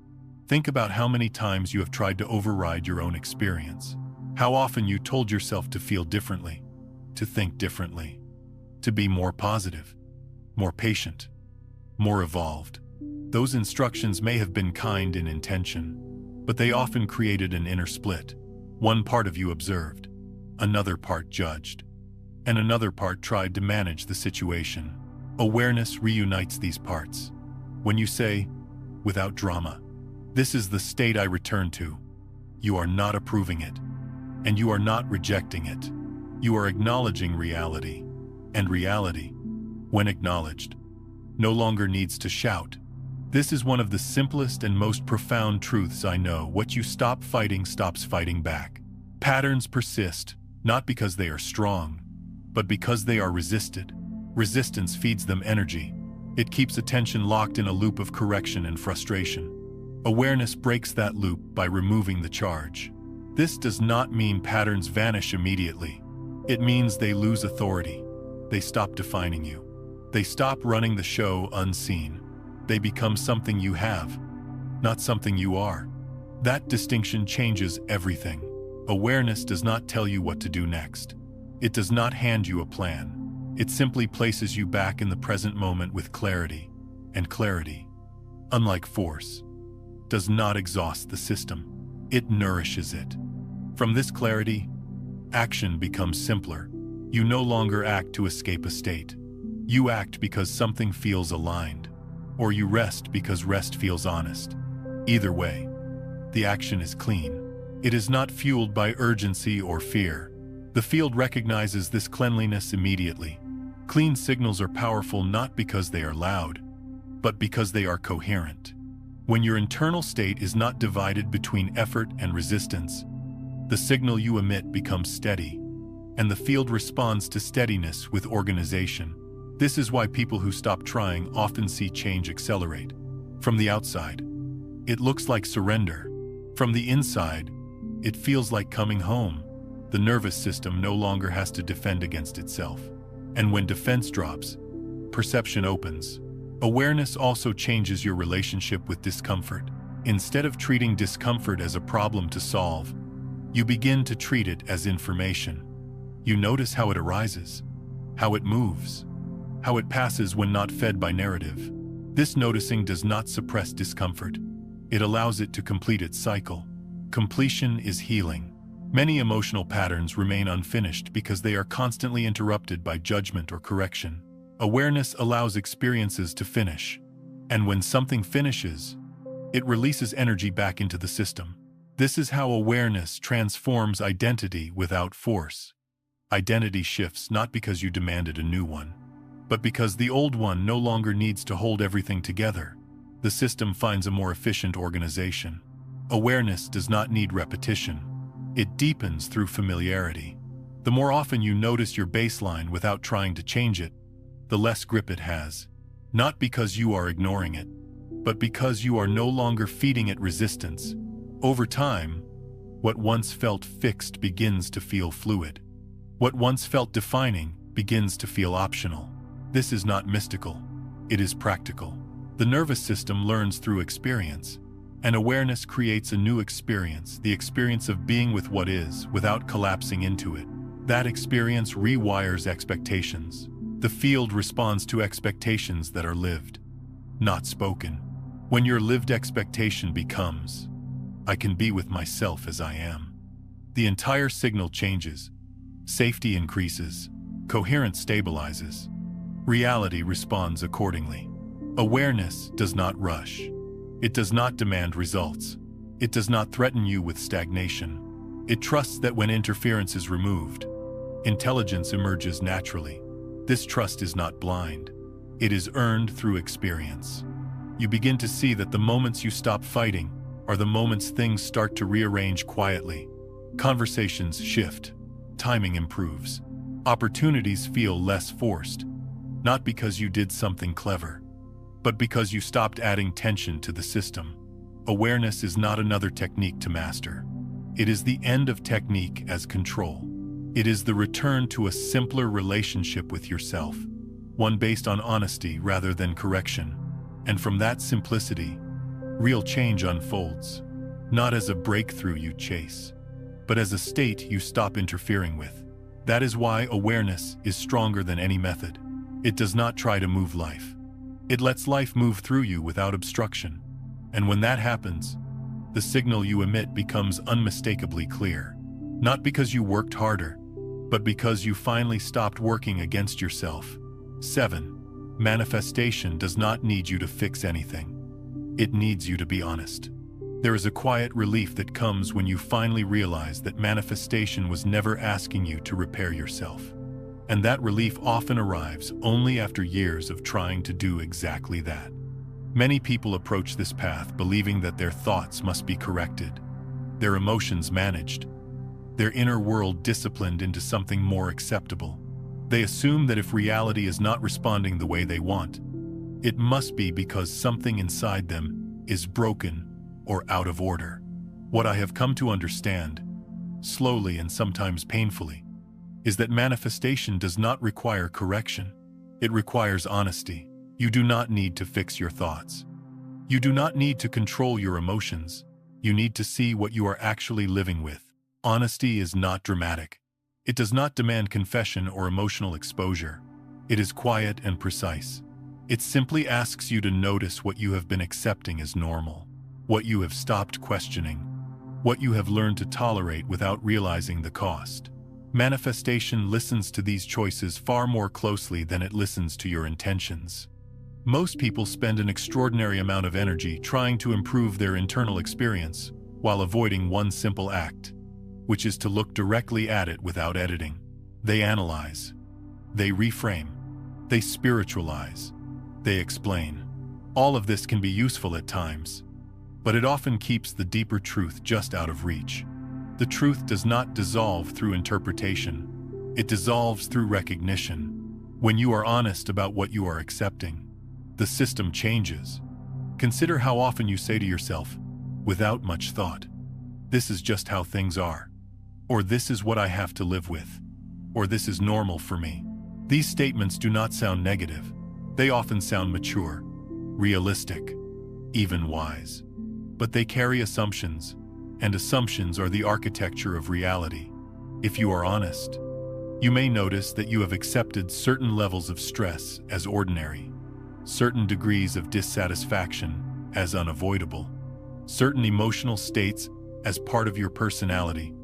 Think about how many times you have tried to override your own experience. How often you told yourself to feel differently, to think differently, to be more positive, more patient, more evolved. Those instructions may have been kind in intention, but they often created an inner split. One part of you observed, another part judged, and another part tried to manage the situation. Awareness reunites these parts. When you say, without drama, "This is the state I return to," you are not approving it, and you are not rejecting it. You are acknowledging reality, and reality, when acknowledged, no longer needs to shout. This is one of the simplest and most profound truths I know. What you stop fighting stops fighting back. Patterns persist, not because they are strong, but because they are resisted. Resistance feeds them energy. It keeps attention locked in a loop of correction and frustration. Awareness breaks that loop by removing the charge. This does not mean patterns vanish immediately. It means they lose authority. They stop defining you. They stop running the show unseen. They become something you have, not something you are. That distinction changes everything. Awareness does not tell you what to do next. It does not hand you a plan. It simply places you back in the present moment with clarity. And clarity, unlike force, does not exhaust the system. It nourishes it. From this clarity, action becomes simpler. You no longer act to escape a state. You act because something feels aligned, or you rest because rest feels honest. Either way, the action is clean. It is not fueled by urgency or fear. The field recognizes this cleanliness immediately. Clean signals are powerful not because they are loud, but because they are coherent. When your internal state is not divided between effort and resistance, the signal you emit becomes steady, and the field responds to steadiness with organization. This is why people who stop trying often see change accelerate. From the outside, it looks like surrender. From the inside, it feels like coming home. The nervous system no longer has to defend against itself. And when defense drops, perception opens. Awareness also changes your relationship with discomfort. Instead of treating discomfort as a problem to solve, you begin to treat it as information. You notice how it arises, how it moves, how it passes when not fed by narrative. This noticing does not suppress discomfort. It allows it to complete its cycle. Completion is healing. Many emotional patterns remain unfinished because they are constantly interrupted by judgment or correction. Awareness allows experiences to finish, and when something finishes, it releases energy back into the system. This is how awareness transforms identity without force. Identity shifts not because you demanded a new one, But because the old one no longer needs to hold everything together, the system finds a more efficient organization. Awareness does not need repetition. It deepens through familiarity. The more often you notice your baseline without trying to change it, the less grip it has. Not because you are ignoring it, but because you are no longer feeding it resistance. Over time, what once felt fixed begins to feel fluid. What once felt defining begins to feel optional. This is not mystical. It is practical. The nervous system learns through experience, and awareness creates a new experience, the experience of being with what is, without collapsing into it. That experience rewires expectations. The field responds to expectations that are lived, not spoken. When your lived expectation becomes, I can be with myself as I am, the entire signal changes. Safety increases. Coherence stabilizes. Reality responds accordingly. Awareness does not rush. It does not demand results. It does not threaten you with stagnation. It trusts that when interference is removed, intelligence emerges naturally. This trust is not blind. It is earned through experience. You begin to see that the moments you stop fighting are the moments things start to rearrange quietly. Conversations shift. Timing improves. Opportunities feel less forced. Not because you did something clever, but because you stopped adding tension to the system. Awareness is not another technique to master. It is the end of technique as control. It is the return to a simpler relationship with yourself, one based on honesty rather than correction. And from that simplicity, real change unfolds, not as a breakthrough you chase, but as a state you stop interfering with. That is why awareness is stronger than any method. It does not try to move life. It lets life move through you without obstruction. And when that happens, the signal you emit becomes unmistakably clear. Not because you worked harder, but because you finally stopped working against yourself. 7. Manifestation does not need you to fix anything. It needs you to be honest. There is a quiet relief that comes when you finally realize that manifestation was never asking you to repair yourself. And that relief often arrives only after years of trying to do exactly that. Many people approach this path believing that their thoughts must be corrected, their emotions managed, their inner world disciplined into something more acceptable. They assume that if reality is not responding the way they want, it must be because something inside them is broken or out of order. What I have come to understand, slowly and sometimes painfully, is that manifestation does not require correction. It requires honesty. You do not need to fix your thoughts. You do not need to control your emotions. You need to see what you are actually living with. Honesty is not dramatic. It does not demand confession or emotional exposure. It is quiet and precise. It simply asks you to notice what you have been accepting as normal, what you have stopped questioning, what you have learned to tolerate without realizing the cost. Manifestation listens to these choices far more closely than it listens to your intentions. Most people spend an extraordinary amount of energy trying to improve their internal experience while avoiding one simple act, which is to look directly at it without editing. They analyze, they reframe, they spiritualize, they explain. All of this can be useful at times, but it often keeps the deeper truth just out of reach. The truth does not dissolve through interpretation. It dissolves through recognition. When you are honest about what you are accepting, the system changes. Consider how often you say to yourself, without much thought, "This is just how things are," or "This is what I have to live with," or "This is normal for me." These statements do not sound negative. They often sound mature, realistic, even wise. But they carry assumptions, and assumptions are the architecture of reality. If you are honest, you may notice that you have accepted certain levels of stress as ordinary, certain degrees of dissatisfaction as unavoidable, certain emotional states as part of your personality.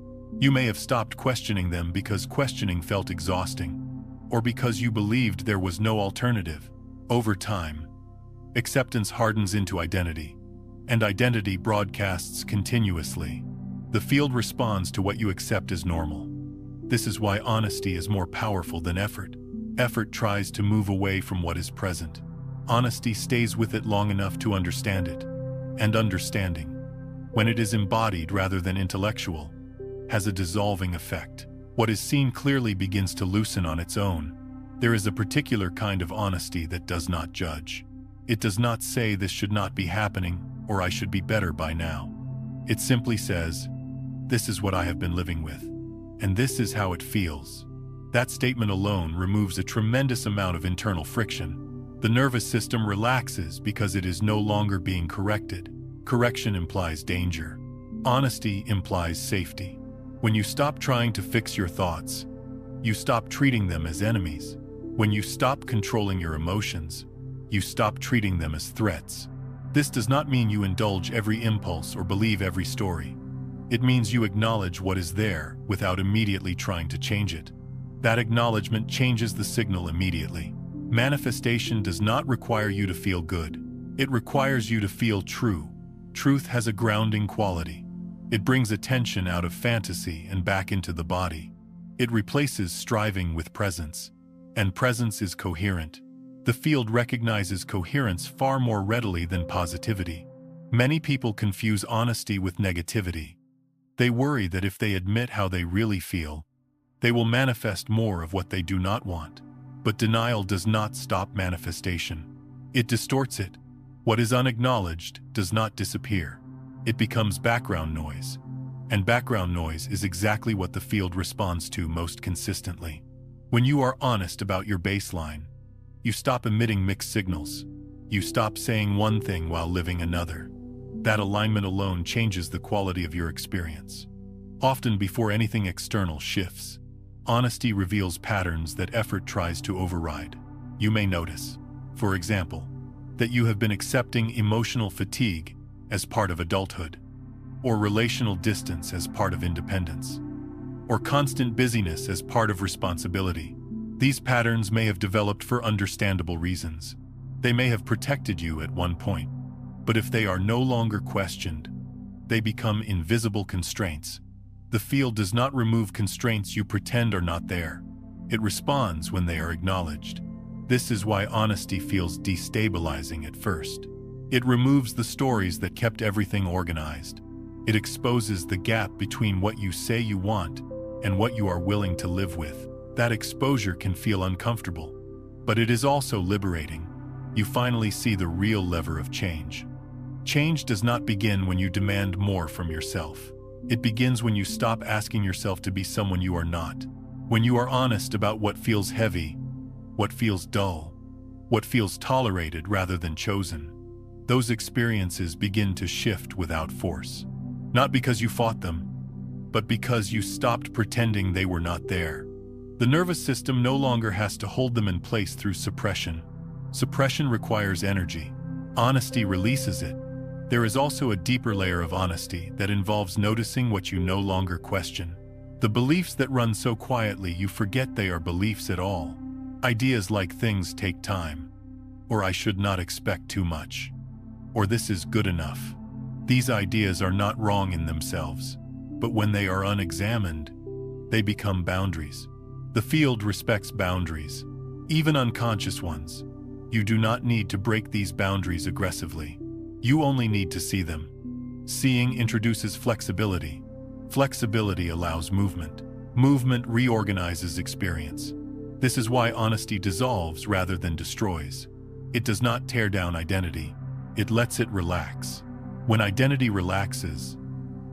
You may have stopped questioning them because questioning felt exhausting, or because you believed there was no alternative. Over time, acceptance hardens into identity, and identity broadcasts continuously. The field responds to what you accept as normal. This is why honesty is more powerful than effort. Effort tries to move away from what is present. Honesty stays with it long enough to understand it. And understanding, when it is embodied rather than intellectual, has a dissolving effect. What is seen clearly begins to loosen on its own. There is a particular kind of honesty that does not judge. It does not say this should not be happening or I should be better by now. It simply says, this is what I have been living with, and this is how it feels. That statement alone removes a tremendous amount of internal friction. The nervous system relaxes because it is no longer being corrected. Correction implies danger. Honesty implies safety. When you stop trying to fix your thoughts, you stop treating them as enemies. When you stop controlling your emotions, you stop treating them as threats. This does not mean you indulge every impulse or believe every story. It means you acknowledge what is there without immediately trying to change it. That acknowledgement changes the signal immediately. Manifestation does not require you to feel good. It requires you to feel true. Truth has a grounding quality. It brings attention out of fantasy and back into the body. It replaces striving with presence. And presence is coherent. The field recognizes coherence far more readily than positivity. Many people confuse honesty with negativity. They worry that if they admit how they really feel, they will manifest more of what they do not want. But denial does not stop manifestation. It distorts it. What is unacknowledged does not disappear. It becomes background noise. And background noise is exactly what the field responds to most consistently. When you are honest about your baseline, you stop emitting mixed signals. You stop saying one thing while living another. That alignment alone changes the quality of your experience. Often before anything external shifts, honesty reveals patterns that effort tries to override. You may notice, for example, that you have been accepting emotional fatigue as part of adulthood, or relational distance as part of independence, or constant busyness as part of responsibility. These patterns may have developed for understandable reasons. They may have protected you at one point, but if they are no longer questioned, they become invisible constraints. The field does not remove constraints you pretend are not there. It responds when they are acknowledged. This is why honesty feels destabilizing at first. It removes the stories that kept everything organized. It exposes the gap between what you say you want and what you are willing to live with. That exposure can feel uncomfortable, but it is also liberating. You finally see the real lever of change. Change does not begin when you demand more from yourself. It begins when you stop asking yourself to be someone you are not. When you are honest about what feels heavy, what feels dull, what feels tolerated rather than chosen, those experiences begin to shift without force. Not because you fought them, but because you stopped pretending they were not there. The nervous system no longer has to hold them in place through suppression. Suppression requires energy. Honesty releases it. There is also a deeper layer of honesty that involves noticing what you no longer question. The beliefs that run so quietly you forget they are beliefs at all. Ideas like things take time, or I should not expect too much, or this is good enough. These ideas are not wrong in themselves, but when they are unexamined, they become boundaries. The field respects boundaries, even unconscious ones. You do not need to break these boundaries aggressively. You only need to see them. Seeing introduces flexibility. Flexibility allows movement. Movement reorganizes experience. This is why honesty dissolves rather than destroys. It does not tear down identity. It lets it relax. When identity relaxes,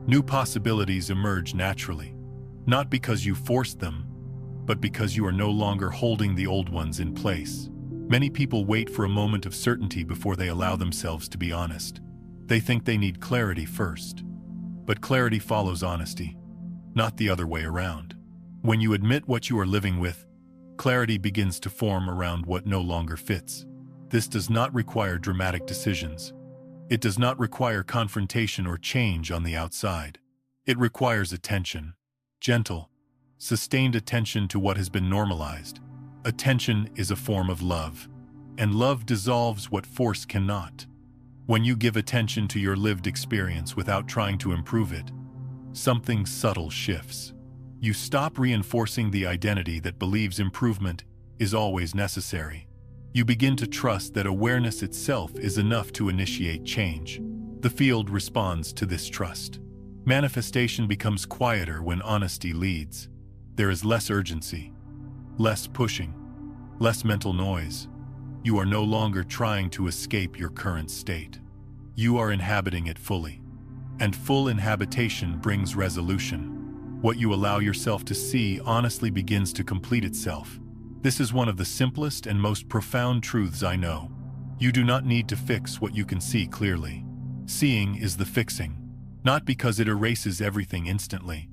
new possibilities emerge naturally. Not because you forced them, but because you are no longer holding the old ones in place. Many people wait for a moment of certainty before they allow themselves to be honest. They think they need clarity first. But clarity follows honesty, not the other way around. When you admit what you are living with, clarity begins to form around what no longer fits. This does not require dramatic decisions. It does not require confrontation or change on the outside. It requires attention, gentle, sustained attention to what has been normalized. Attention is a form of love, and love dissolves what force cannot. When you give attention to your lived experience without trying to improve it, something subtle shifts. You stop reinforcing the identity that believes improvement is always necessary. You begin to trust that awareness itself is enough to initiate change. The field responds to this trust. Manifestation becomes quieter when honesty leads. There is less urgency, less pushing, less mental noise. You are no longer trying to escape your current state. You are inhabiting it fully. And full inhabitation brings resolution. What you allow yourself to see honestly begins to complete itself. This is one of the simplest and most profound truths I know. You do not need to fix what you can see clearly. Seeing is the fixing, not because it erases everything instantly,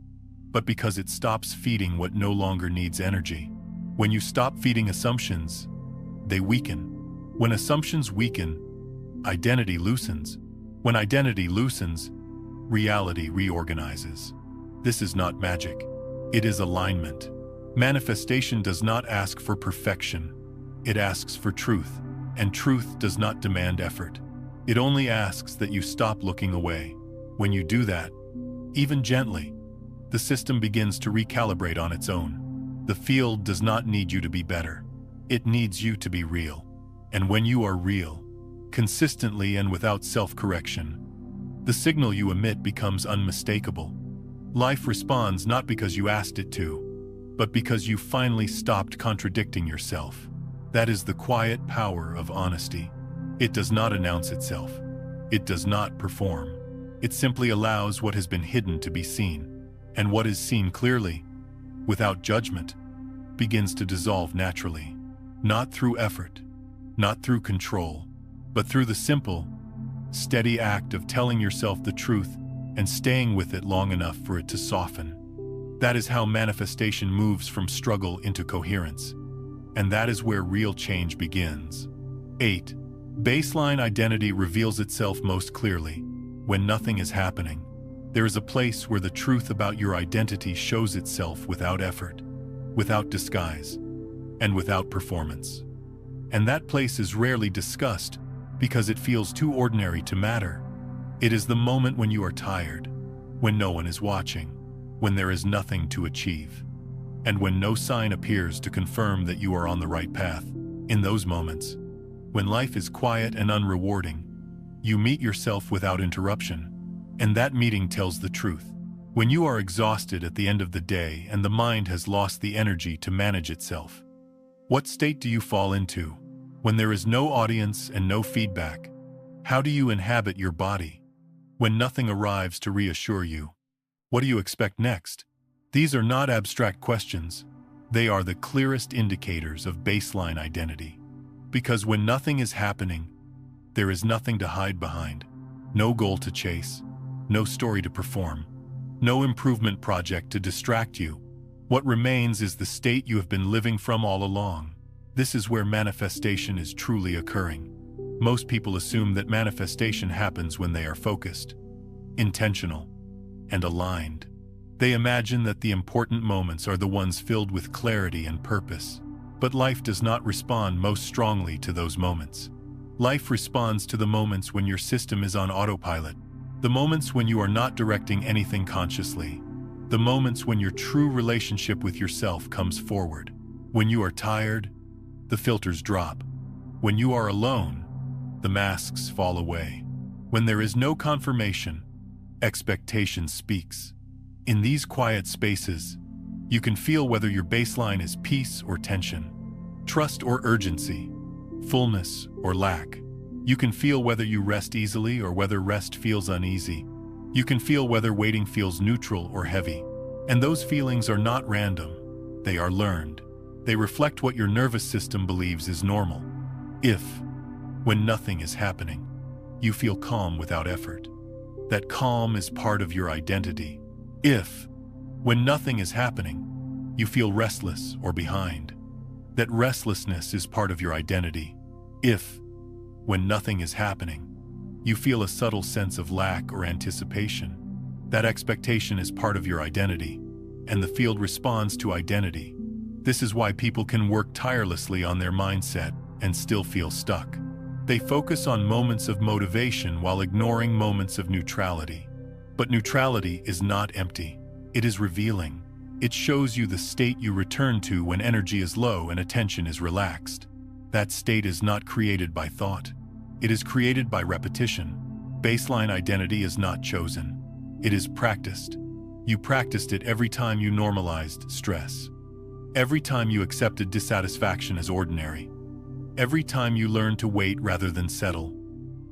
but because it stops feeding what no longer needs energy. When you stop feeding assumptions, they weaken. When assumptions weaken, identity loosens. When identity loosens, reality reorganizes. This is not magic. It is alignment. Manifestation does not ask for perfection. It asks for truth, and truth does not demand effort. It only asks that you stop looking away. When you do that, even gently, the system begins to recalibrate on its own. The field does not need you to be better. It needs you to be real. And when you are real, consistently and without self-correction, the signal you emit becomes unmistakable. Life responds not because you asked it to, but because you finally stopped contradicting yourself. That is the quiet power of honesty. It does not announce itself. It does not perform. It simply allows what has been hidden to be seen. And what is seen clearly, without judgment, begins to dissolve naturally. Not through effort, not through control, but through the simple, steady act of telling yourself the truth and staying with it long enough for it to soften. That is how manifestation moves from struggle into coherence. And that is where real change begins. 8. Baseline identity reveals itself most clearly when nothing is happening. There is a place where the truth about your identity shows itself without effort, without disguise, and without performance. And that place is rarely discussed because it feels too ordinary to matter. It is the moment when you are tired, when no one is watching, when there is nothing to achieve, and when no sign appears to confirm that you are on the right path. In those moments, when life is quiet and unrewarding, you meet yourself without interruption, and that meeting tells the truth. When you are exhausted at the end of the day and the mind has lost the energy to manage itself, what state do you fall into? When there is no audience and no feedback, how do you inhabit your body? When nothing arrives to reassure you, what do you expect next? These are not abstract questions. They are the clearest indicators of baseline identity. Because when nothing is happening, there is nothing to hide behind. No goal to chase, no story to perform, no improvement project to distract you. What remains is the state you have been living from all along. This is where manifestation is truly occurring. Most people assume that manifestation happens when they are focused, intentional, and aligned. They imagine that the important moments are the ones filled with clarity and purpose. But life does not respond most strongly to those moments. Life responds to the moments when your system is on autopilot, the moments when you are not directing anything consciously, the moments when your true relationship with yourself comes forward. When you are tired, the filters drop. When you are alone, the masks fall away. When there is no confirmation, expectation speaks. In these quiet spaces, you can feel whether your baseline is peace or tension, trust or urgency, fullness or lack. You can feel whether you rest easily or whether rest feels uneasy. You can feel whether waiting feels neutral or heavy. And those feelings are not random. They are learned. They reflect what your nervous system believes is normal. If, when nothing is happening, you feel calm without effort, that calm is part of your identity. If, when nothing is happening, you feel restless or behind, that restlessness is part of your identity. If, when nothing is happening, you feel a subtle sense of lack or anticipation, that expectation is part of your identity, and the field responds to identity. This is why people can work tirelessly on their mindset and still feel stuck. They focus on moments of motivation while ignoring moments of neutrality. But neutrality is not empty. It is revealing. It shows you the state you return to when energy is low and attention is relaxed. That state is not created by thought. It is created by repetition. Baseline identity is not chosen. It is practiced. You practiced it every time you normalized stress. Every time you accepted dissatisfaction as ordinary. Every time you learned to wait rather than settle.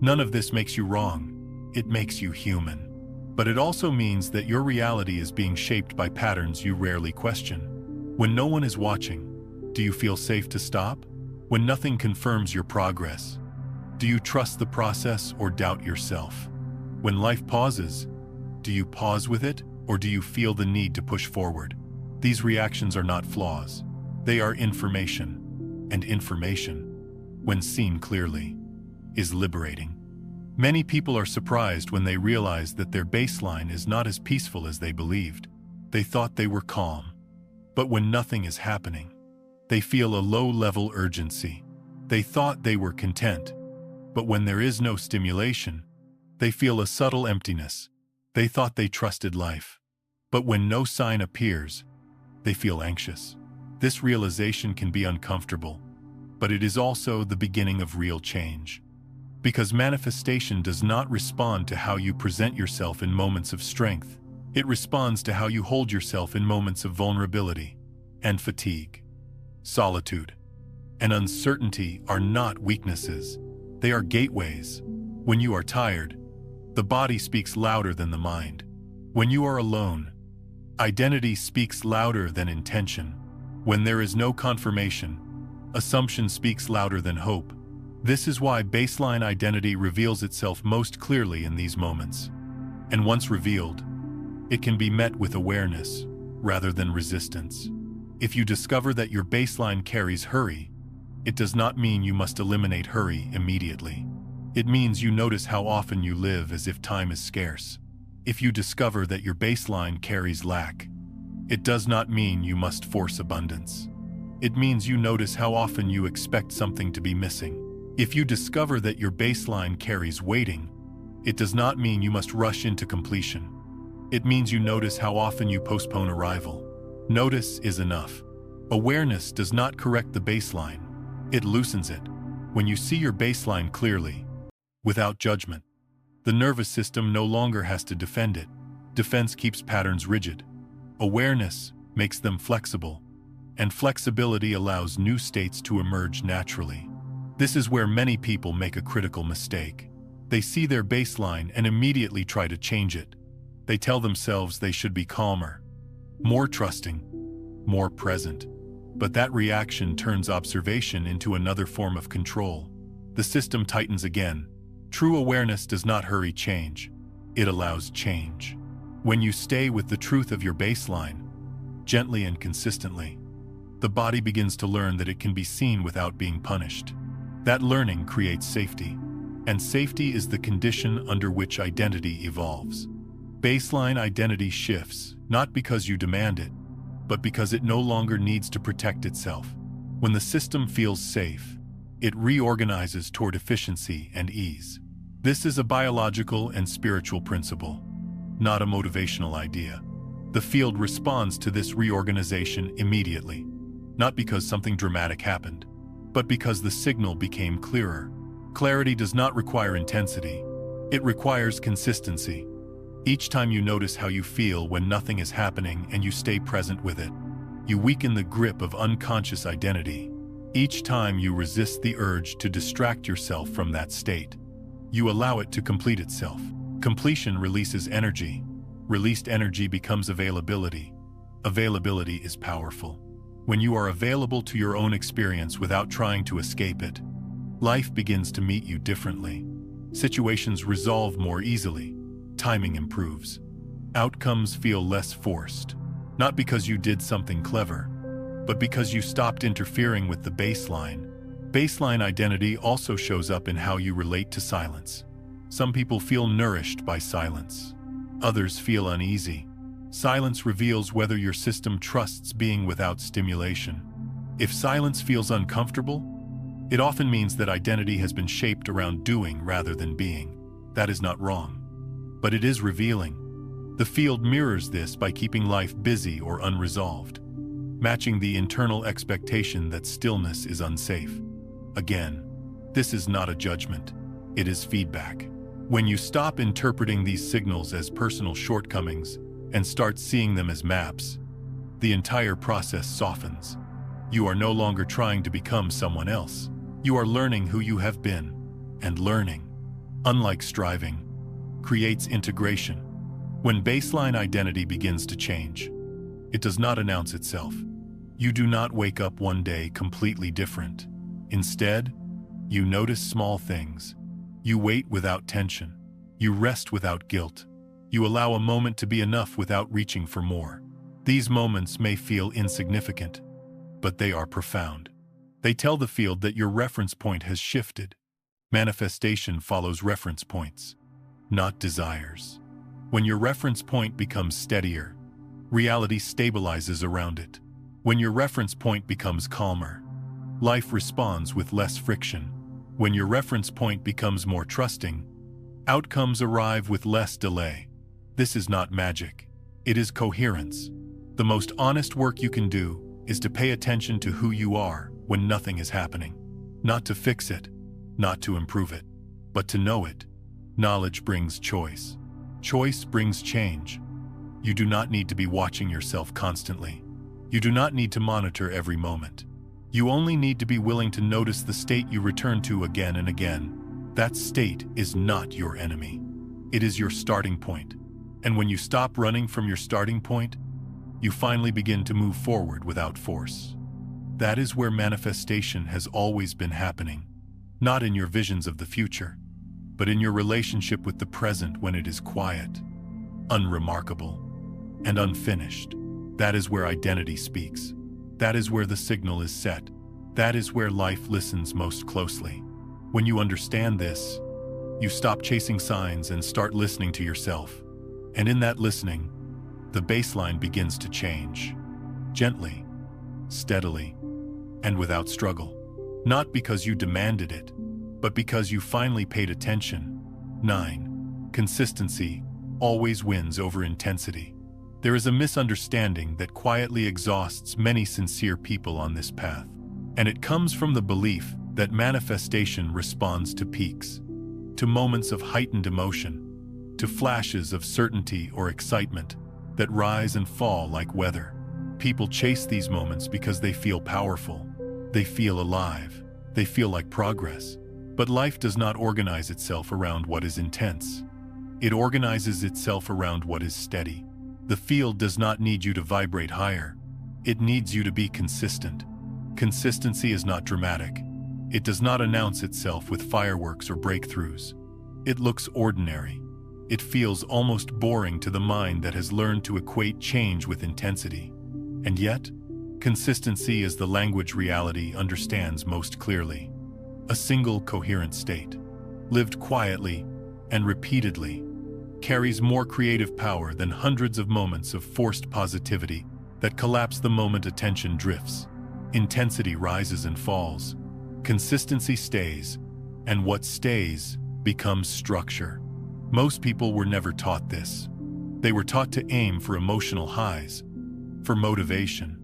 None of this makes you wrong. It makes you human. But it also means that your reality is being shaped by patterns you rarely question. When no one is watching, do you feel safe to stop? When nothing confirms your progress, do you trust the process or doubt yourself? When life pauses, do you pause with it or do you feel the need to push forward? These reactions are not flaws. They are information. And information, when seen clearly, is liberating. Many people are surprised when they realize that their baseline is not as peaceful as they believed. They thought they were calm. But when nothing is happening, they feel a low-level urgency. They thought they were content. But when there is no stimulation, they feel a subtle emptiness. They thought they trusted life. But when no sign appears, they feel anxious. This realization can be uncomfortable, but it is also the beginning of real change. Because manifestation does not respond to how you present yourself in moments of strength. It responds to how you hold yourself in moments of vulnerability and fatigue. Solitude and uncertainty are not weaknesses. They are gateways. When you are tired, the body speaks louder than the mind. When you are alone, identity speaks louder than intention. When there is no confirmation, assumption speaks louder than hope. This is why baseline identity reveals itself most clearly in these moments. And once revealed, it can be met with awareness rather than resistance. If you discover that your baseline carries hurry, it does not mean you must eliminate hurry immediately. It means you notice how often you live as if time is scarce. If you discover that your baseline carries lack, it does not mean you must force abundance. It means you notice how often you expect something to be missing. If you discover that your baseline carries waiting, it does not mean you must rush into completion. It means you notice how often you postpone arrival. Notice is enough. Awareness does not correct the baseline. It loosens it. When you see your baseline clearly, without judgment, the nervous system no longer has to defend it. Defense keeps patterns rigid. Awareness makes them flexible, and flexibility allows new states to emerge naturally. This is where many people make a critical mistake. They see their baseline and immediately try to change it. They tell themselves they should be calmer, more trusting, more present. But that reaction turns observation into another form of control. The system tightens again. True awareness does not hurry change. It allows change. When you stay with the truth of your baseline, gently and consistently, the body begins to learn that it can be seen without being punished. That learning creates safety, and safety is the condition under which identity evolves. Baseline identity shifts, not because you demand it, but because it no longer needs to protect itself. When the system feels safe, it reorganizes toward efficiency and ease. This is a biological and spiritual principle, not a motivational idea. The field responds to this reorganization immediately, not because something dramatic happened, but because the signal became clearer. Clarity does not require intensity. It requires consistency. Each time you notice how you feel when nothing is happening and you stay present with it, you weaken the grip of unconscious identity. Each time you resist the urge to distract yourself from that state, you allow it to complete itself. Completion releases energy. Released energy becomes availability. Availability is powerful. When you are available to your own experience without trying to escape it, life begins to meet you differently. Situations resolve more easily. Timing improves. Outcomes feel less forced. Not because you did something clever, but because you stopped interfering with the baseline. Baseline identity also shows up in how you relate to silence. Some people feel nourished by silence. Others feel uneasy. Silence reveals whether your system trusts being without stimulation. If silence feels uncomfortable, it often means that identity has been shaped around doing rather than being. That is not wrong, but it is revealing. The field mirrors this by keeping life busy or unresolved, matching the internal expectation that stillness is unsafe. Again, this is not a judgment, it is feedback. When you stop interpreting these signals as personal shortcomings and start seeing them as maps, the entire process softens. You are no longer trying to become someone else. You are learning who you have been, and learning, unlike striving, creates integration. When baseline identity begins to change, it does not announce itself. You do not wake up one day completely different. Instead, you notice small things. You wait without tension. You rest without guilt. You allow a moment to be enough without reaching for more. These moments may feel insignificant, but they are profound. They tell the field that your reference point has shifted. Manifestation follows reference points, not desires. When your reference point becomes steadier, reality stabilizes around it. When your reference point becomes calmer, life responds with less friction. When your reference point becomes more trusting, outcomes arrive with less delay. This is not magic. It is coherence. The most honest work you can do is to pay attention to who you are when nothing is happening. Not to fix it, not to improve it, but to know it. Knowledge brings choice. Choice brings change. You do not need to be watching yourself constantly. You do not need to monitor every moment. You only need to be willing to notice the state you return to again and again. That state is not your enemy. It is your starting point. And when you stop running from your starting point, you finally begin to move forward without force. That is where manifestation has always been happening. Not in your visions of the future, but in your relationship with the present when it is quiet, unremarkable, and unfinished. That is where identity speaks. That is where the signal is set. That is where life listens most closely. When you understand this, you stop chasing signs and start listening to yourself. And in that listening, the baseline begins to change. Gently, steadily, and without struggle. Not because you demanded it, but because you finally paid attention. 9. Consistency always wins over intensity. There is a misunderstanding that quietly exhausts many sincere people on this path, and it comes from the belief that manifestation responds to peaks, to moments of heightened emotion, to flashes of certainty or excitement that rise and fall like weather. People chase these moments because they feel powerful, they feel alive, they feel like progress. But life does not organize itself around what is intense. It organizes itself around what is steady. The field does not need you to vibrate higher. It needs you to be consistent. Consistency is not dramatic. It does not announce itself with fireworks or breakthroughs. It looks ordinary. It feels almost boring to the mind that has learned to equate change with intensity. And yet, consistency is the language reality understands most clearly. A single coherent state, lived quietly and repeatedly, carries more creative power than hundreds of moments of forced positivity that collapse the moment attention drifts. Intensity rises and falls. Consistency stays, and what stays becomes structure. Most people were never taught this. They were taught to aim for emotional highs, for motivation,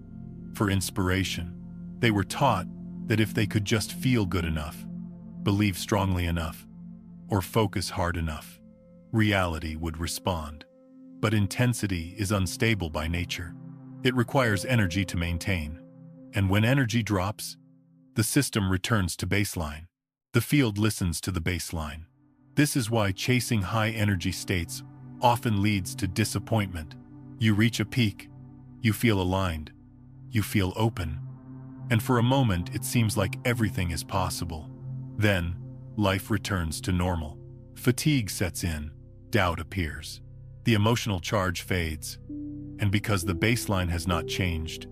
for inspiration. They were taught that if they could just feel good enough, believe strongly enough, or focus hard enough, reality would respond. But intensity is unstable by nature. It requires energy to maintain. And when energy drops, the system returns to baseline. The field listens to the baseline. This is why chasing high-energy states often leads to disappointment. You reach a peak, you feel aligned, you feel open, and for a moment it seems like everything is possible. Then, life returns to normal. Fatigue sets in, doubt appears. The emotional charge fades, and because the baseline has not changed,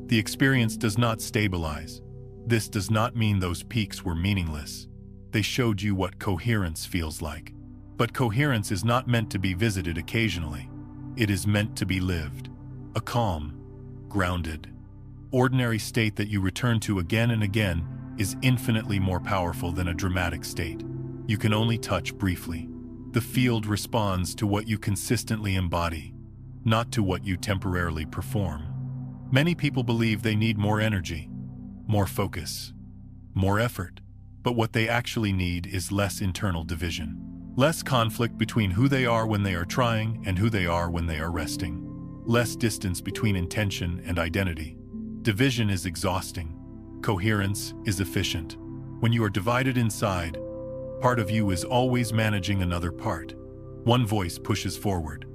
the experience does not stabilize. This does not mean those peaks were meaningless. They showed you what coherence feels like. But coherence is not meant to be visited occasionally. It is meant to be lived. A calm, grounded, ordinary state that you return to again and again is infinitely more powerful than a dramatic state you can only touch briefly. The field responds to what you consistently embody, not to what you temporarily perform. Many people believe they need more energy, more focus, more effort, but what they actually need is less internal division. Less conflict between who they are when they are trying and who they are when they are resting. Less distance between intention and identity. Division is exhausting. Coherence is efficient. When you are divided inside, part of you is always managing another part. One voice pushes forward.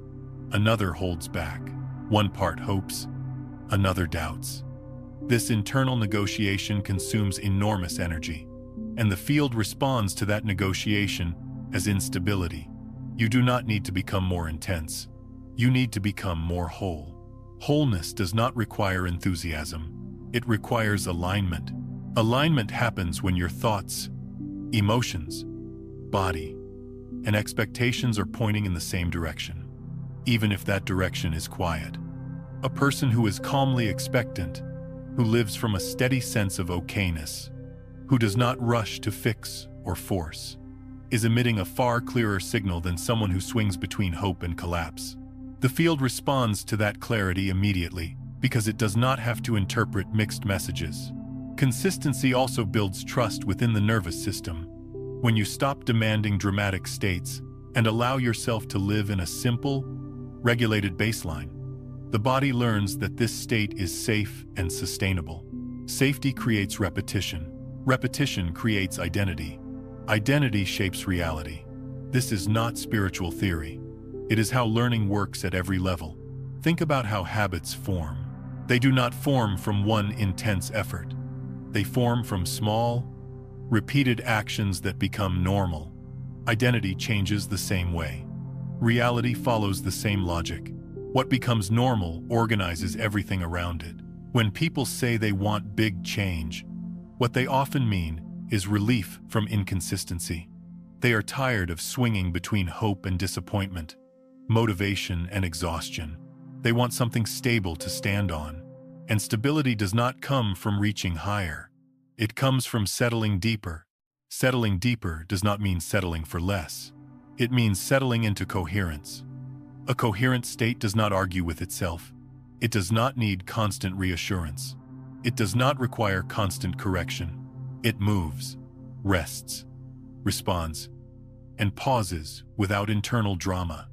Another holds back. One part hopes. Another doubts. This internal negotiation consumes enormous energy, and the field responds to that negotiation as instability. You do not need to become more intense. You need to become more whole. Wholeness does not require enthusiasm. It requires alignment. Alignment happens when your thoughts, emotions, body, and expectations are pointing in the same direction, even if that direction is quiet. A person who is calmly expectant, who lives from a steady sense of okayness, who does not rush to fix or force, is emitting a far clearer signal than someone who swings between hope and collapse. The field responds to that clarity immediately because it does not have to interpret mixed messages. Consistency also builds trust within the nervous system. When you stop demanding dramatic states and allow yourself to live in a simple, regulated baseline, the body learns that this state is safe and sustainable. Safety creates repetition. Repetition creates identity. Identity shapes reality. This is not spiritual theory. It is how learning works at every level. Think about how habits form. They do not form from one intense effort. They form from small, repeated actions that become normal. Identity changes the same way. Reality follows the same logic. What becomes normal organizes everything around it. When people say they want big change, what they often mean is relief from inconsistency. They are tired of swinging between hope and disappointment, motivation and exhaustion. They want something stable to stand on. And stability does not come from reaching higher. It comes from settling deeper. Settling deeper does not mean settling for less. It means settling into coherence. A coherent state does not argue with itself. It does not need constant reassurance. It does not require constant correction. It moves, rests, responds, and pauses without internal drama.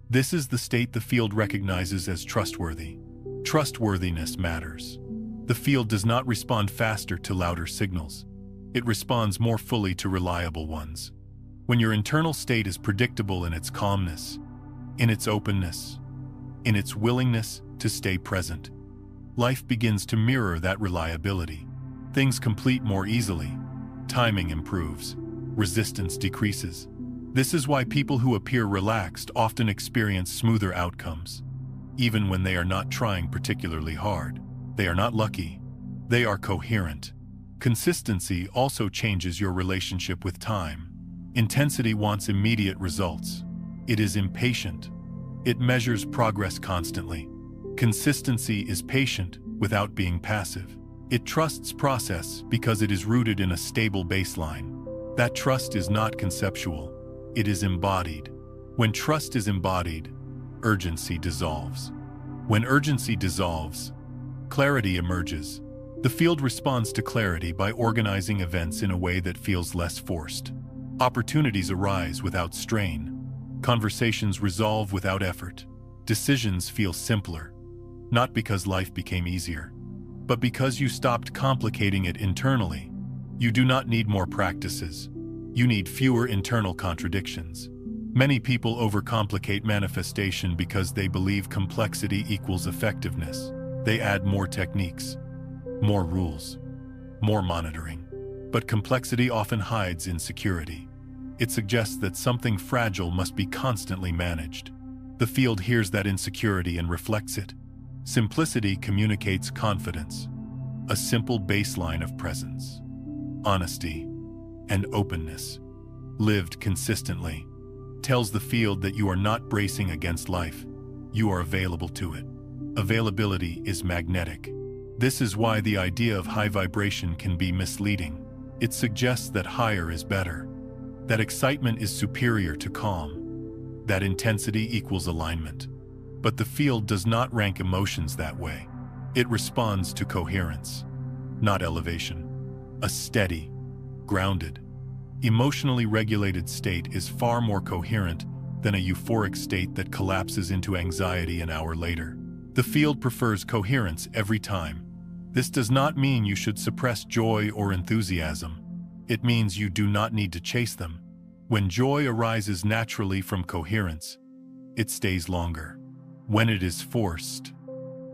This is the state the field recognizes as trustworthy. Trustworthiness matters. The field does not respond faster to louder signals. It responds more fully to reliable ones. When your internal state is predictable in its calmness, in its openness, in its willingness to stay present, life begins to mirror that reliability. Things complete more easily. Timing improves. Resistance decreases. This is why people who appear relaxed often experience smoother outcomes. Even when they are not trying particularly hard. They are not lucky. They are coherent. Consistency also changes your relationship with time. Intensity wants immediate results. It is impatient. It measures progress constantly. Consistency is patient without being passive. It trusts process because it is rooted in a stable baseline. That trust is not conceptual. It is embodied. When trust is embodied, urgency dissolves. When urgency dissolves, clarity emerges. The field responds to clarity by organizing events in a way that feels less forced. Opportunities arise without strain. Conversations resolve without effort. Decisions feel simpler, not because life became easier, but because you stopped complicating it internally. You do not need more practices. You need fewer internal contradictions. Many people overcomplicate manifestation because they believe complexity equals effectiveness. They add more techniques, more rules, more monitoring. But complexity often hides insecurity. It suggests that something fragile must be constantly managed. The field hears that insecurity and reflects it. Simplicity communicates confidence, a simple baseline of presence, honesty, and openness, lived consistently, tells the field that you are not bracing against life. You are available to it. Availability is magnetic. This is why the idea of high vibration can be misleading. It suggests that higher is better, that excitement is superior to calm, that intensity equals alignment. But the field does not rank emotions that way. It responds to coherence, not elevation. A steady, grounded, emotionally regulated state is far more coherent than a euphoric state that collapses into anxiety an hour later. The field prefers coherence every time. This does not mean you should suppress joy or enthusiasm. It means you do not need to chase them. When joy arises naturally from coherence, it stays longer. When it is forced,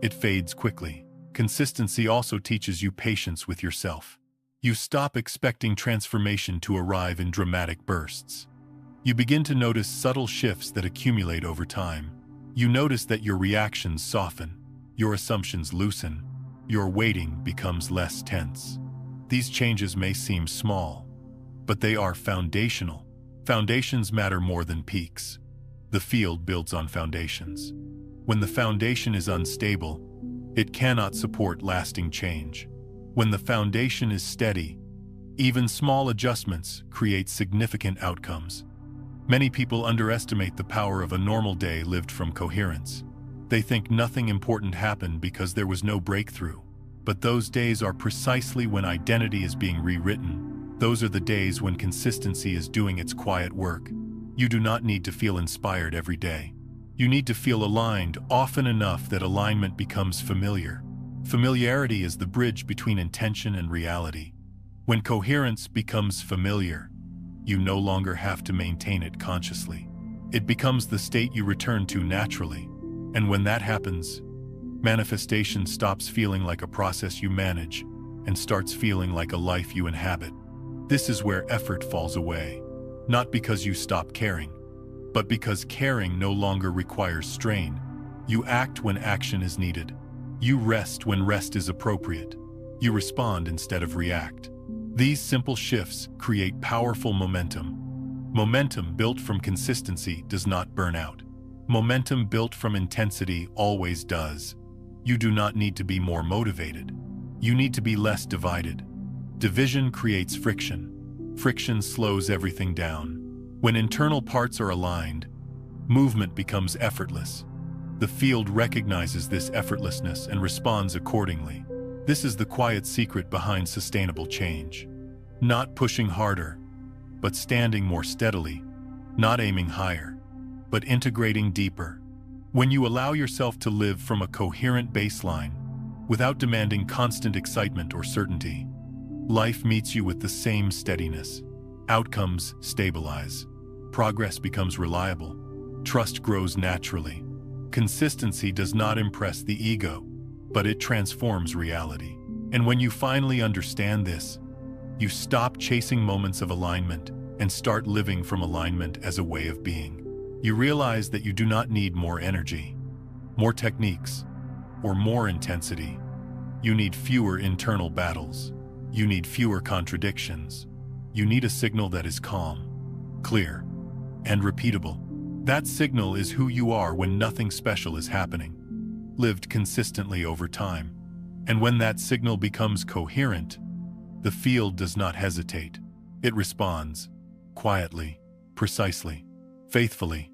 it fades quickly. Consistency also teaches you patience with yourself. You stop expecting transformation to arrive in dramatic bursts. You begin to notice subtle shifts that accumulate over time. You notice that your reactions soften, your assumptions loosen, your waiting becomes less tense. These changes may seem small, but they are foundational. Foundations matter more than peaks. The field builds on foundations. When the foundation is unstable, it cannot support lasting change. When the foundation is steady, even small adjustments create significant outcomes. Many people underestimate the power of a normal day lived from coherence. They think nothing important happened because there was no breakthrough. But those days are precisely when identity is being rewritten. Those are the days when consistency is doing its quiet work. You do not need to feel inspired every day. You need to feel aligned often enough that alignment becomes familiar. Familiarity is the bridge between intention and reality. When coherence becomes familiar, you no longer have to maintain it consciously. It becomes the state you return to naturally. And when that happens, manifestation stops feeling like a process you manage and starts feeling like a life you inhabit. This is where effort falls away, not because you stop caring, but because caring no longer requires strain. You act when action is needed. You rest when rest is appropriate. You respond instead of react. These simple shifts create powerful momentum. Momentum built from consistency does not burn out. Momentum built from intensity always does. You do not need to be more motivated. You need to be less divided. Division creates friction. Friction slows everything down. When internal parts are aligned, movement becomes effortless. The field recognizes this effortlessness and responds accordingly. This is the quiet secret behind sustainable change. Not pushing harder, but standing more steadily. Not aiming higher, but integrating deeper. When you allow yourself to live from a coherent baseline, without demanding constant excitement or certainty, life meets you with the same steadiness. Outcomes stabilize. Progress becomes reliable. Trust grows naturally. Consistency does not impress the ego, but it transforms reality. And when you finally understand this, you stop chasing moments of alignment and start living from alignment as a way of being. You realize that you do not need more energy, more techniques, or more intensity. You need fewer internal battles. You need fewer contradictions. You need a signal that is calm, clear, and repeatable. That signal is who you are when nothing special is happening, lived consistently over time. And when that signal becomes coherent, the field does not hesitate. It responds, quietly, precisely, faithfully,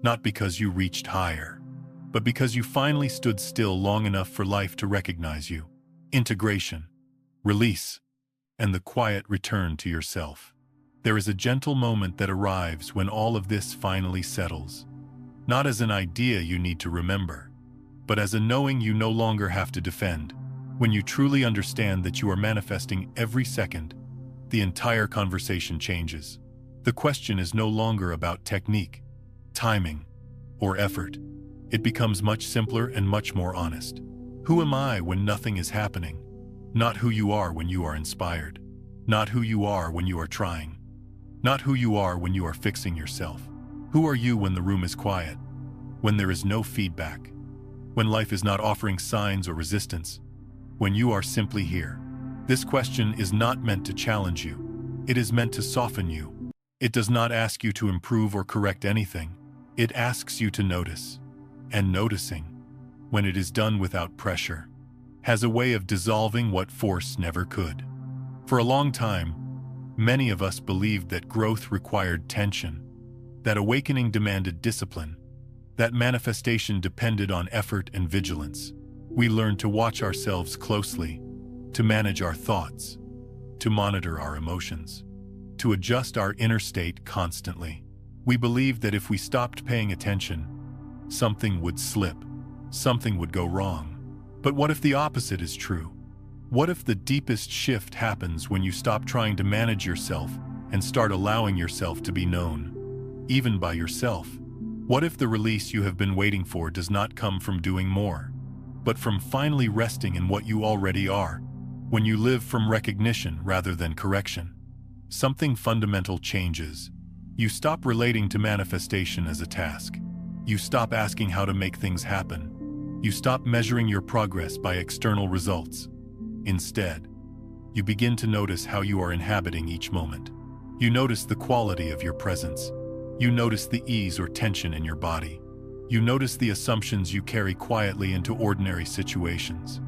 not because you reached higher, but because you finally stood still long enough for life to recognize you. Integration, release, and the quiet return to yourself. There is a gentle moment that arrives when all of this finally settles. Not as an idea you need to remember, but as a knowing you no longer have to defend. When you truly understand that you are manifesting every second, the entire conversation changes. The question is no longer about technique, timing, or effort. It becomes much simpler and much more honest. Who am I when nothing is happening? Not who you are when you are inspired. Not who you are when you are trying. Not who you are when you are fixing yourself. Who are you when the room is quiet? When there is no feedback? When life is not offering signs or resistance? When you are simply here? This question is not meant to challenge you. It is meant to soften you. It does not ask you to improve or correct anything. It asks you to notice. And noticing, when it is done without pressure, has a way of dissolving what force never could. For a long time, many of us believed that growth required tension, That awakening demanded discipline. That manifestation depended on effort and vigilance. We learned to watch ourselves closely, to manage our thoughts, to monitor our emotions, to adjust our inner state constantly. We believed that if we stopped paying attention, something would slip, something would go wrong. But what if the opposite is true? What if the deepest shift happens when you stop trying to manage yourself and start allowing yourself to be known, even by yourself? What if the release you have been waiting for does not come from doing more, but from finally resting in what you already are? When you live from recognition rather than correction, something fundamental changes. You stop relating to manifestation as a task. You stop asking how to make things happen. You stop measuring your progress by external results. Instead, you begin to notice how you are inhabiting each moment. You notice the quality of your presence. You notice the ease or tension in your body. You notice the assumptions you carry quietly into ordinary situations.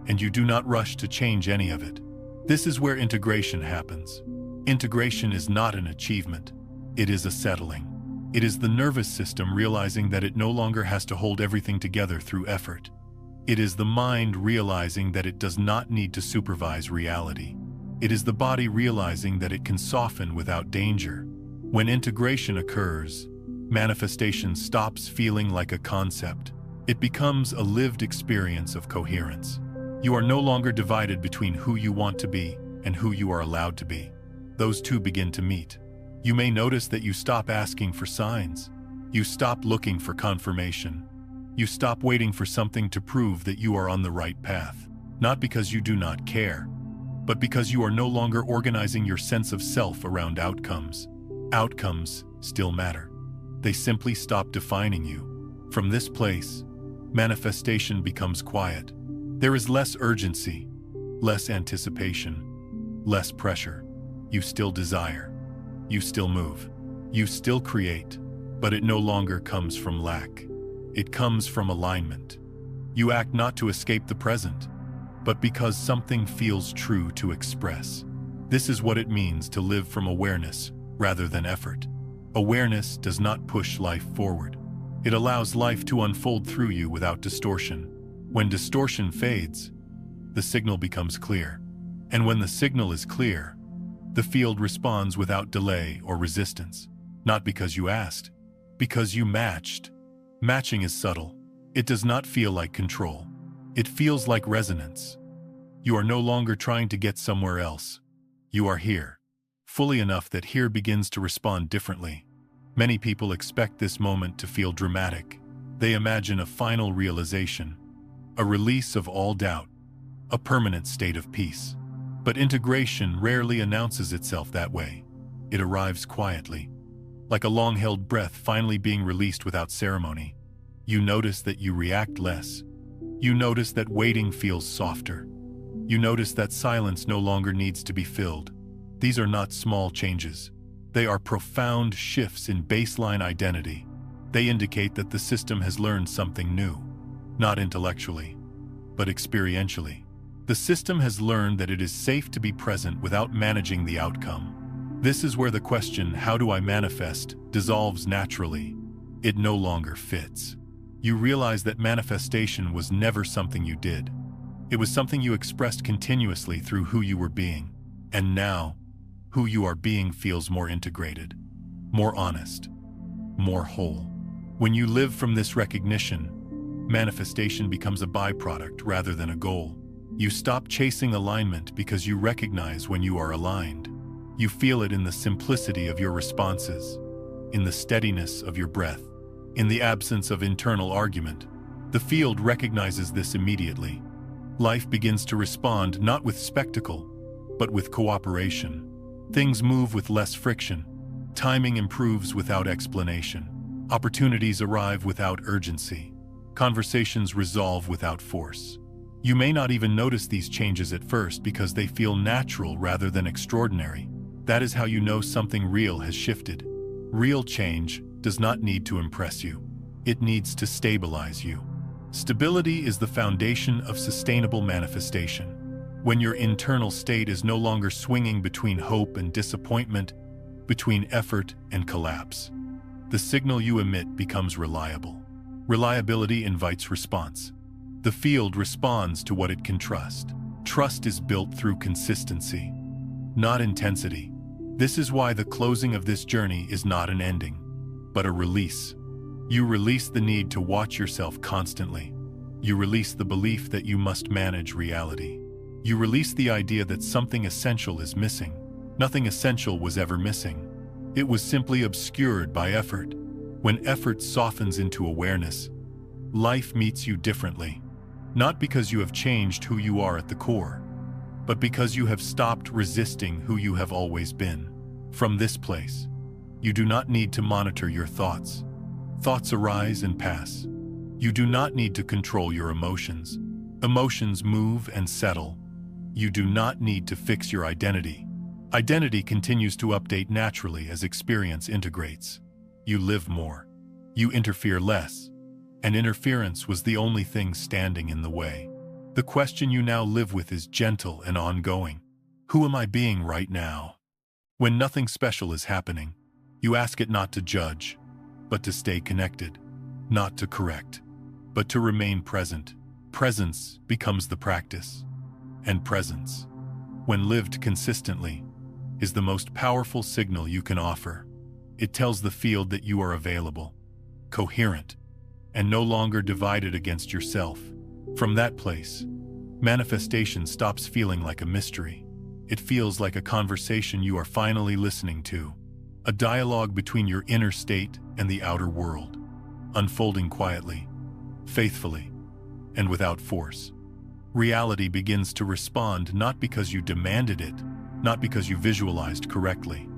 And you do not rush to change any of it. This is where integration happens. Integration is not an achievement. It is a settling. It is the nervous system realizing that it no longer has to hold everything together through effort. It is the mind realizing that it does not need to supervise reality. It is the body realizing that it can soften without danger. When integration occurs, manifestation stops feeling like a concept. It becomes a lived experience of coherence. You are no longer divided between who you want to be and who you are allowed to be. Those two begin to meet. You may notice that you stop asking for signs. You stop looking for confirmation. You stop waiting for something to prove that you are on the right path. Not because you do not care, but because you are no longer organizing your sense of self around outcomes. Outcomes still matter. They simply stop defining you. From this place, manifestation becomes quiet. There is less urgency, less anticipation, less pressure. You still desire. You still move. You still create, but it no longer comes from lack. It comes from alignment. You act not to escape the present, but because something feels true to express. This is what it means to live from awareness rather than effort. Awareness does not push life forward. It allows life to unfold through you without distortion. When distortion fades, the signal becomes clear. And when the signal is clear, the field responds without delay or resistance. Not because you asked, because you matched. Matching is subtle. It does not feel like control. It feels like resonance. You are no longer trying to get somewhere else. You are here, fully enough that here begins to respond differently. Many people expect this moment to feel dramatic. They imagine a final realization, a release of all doubt, a permanent state of peace. But integration rarely announces itself that way. It arrives quietly, like a long-held breath finally being released without ceremony. You notice that you react less. You notice that waiting feels softer. You notice that silence no longer needs to be filled. These are not small changes. They are profound shifts in baseline identity. They indicate that the system has learned something new, not intellectually, but experientially. The system has learned that it is safe to be present without managing the outcome. This is where the question, "How do I manifest?" dissolves naturally. It no longer fits. You realize that manifestation was never something you did. It was something you expressed continuously through who you were being. And now, who you are being feels more integrated, more honest, more whole. When you live from this recognition, manifestation becomes a byproduct rather than a goal. You stop chasing alignment because you recognize when you are aligned. You feel it in the simplicity of your responses, in the steadiness of your breath, in the absence of internal argument. The field recognizes this immediately. Life begins to respond not with spectacle, but with cooperation. Things move with less friction. Timing improves without explanation. Opportunities arrive without urgency. Conversations resolve without force. You may not even notice these changes at first because they feel natural rather than extraordinary. That is how you know something real has shifted. Real change does not need to impress you. It needs to stabilize you. Stability is the foundation of sustainable manifestation. When your internal state is no longer swinging between hope and disappointment, between effort and collapse. The signal you emit becomes reliable. Reliability invites response. The field responds to what it can trust. Trust is built through consistency, not intensity. This is why the closing of this journey is not an ending, but a release. You release the need to watch yourself constantly. You release the belief that you must manage reality. You release the idea that something essential is missing. Nothing essential was ever missing. It was simply obscured by effort. When effort softens into awareness, life meets you differently. Not because you have changed who you are at the core, but because you have stopped resisting who you have always been. From this place, you do not need to monitor your thoughts. Thoughts arise and pass. You do not need to control your emotions. Emotions move and settle. You do not need to fix your identity. Identity continues to update naturally as experience integrates. You live more. You interfere less. And interference was the only thing standing in the way. The question you now live with is gentle and ongoing. Who am I being right now? When nothing special is happening, you ask it not to judge, but to stay connected, not to correct, but to remain present. Presence becomes the practice. And presence, when lived consistently, is the most powerful signal you can offer. It tells the field that you are available, coherent, and no longer divided against yourself. From that place, manifestation stops feeling like a mystery. It feels like a conversation you are finally listening to, a dialogue between your inner state and the outer world, unfolding quietly, faithfully, and without force. Reality begins to respond not because you demanded it, not because you visualized correctly,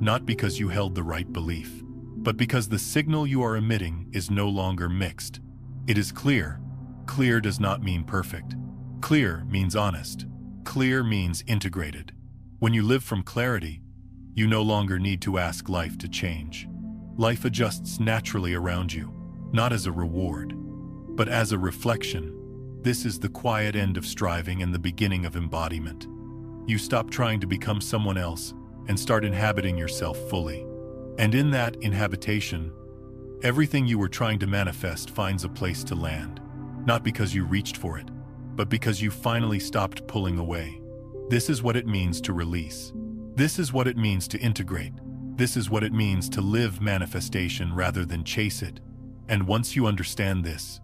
not because you held the right belief, but because the signal you are emitting is no longer mixed. It is clear. Clear does not mean perfect. Clear means honest. Clear means integrated. When you live from clarity, you no longer need to ask life to change. Life adjusts naturally around you, not as a reward, but as a reflection. This is the quiet end of striving and the beginning of embodiment. You stop trying to become someone else and start inhabiting yourself fully. And in that inhabitation, everything you were trying to manifest finds a place to land, not because you reached for it, but because you finally stopped pulling away. This is what it means to release. This is what it means to integrate. This is what it means to live manifestation rather than chase it. And once you understand this,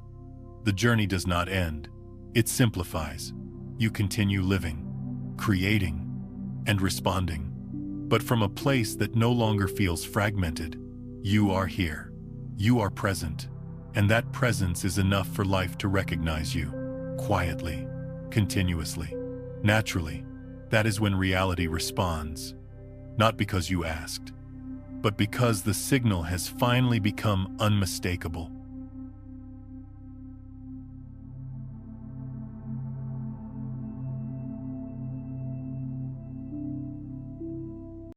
the journey does not end. It simplifies. You continue living, creating, and responding. But from a place that no longer feels fragmented. You are here. You are present. And that presence is enough for life to recognize you. Quietly, continuously, naturally. That is when reality responds. Not because you asked, but because the signal has finally become unmistakable.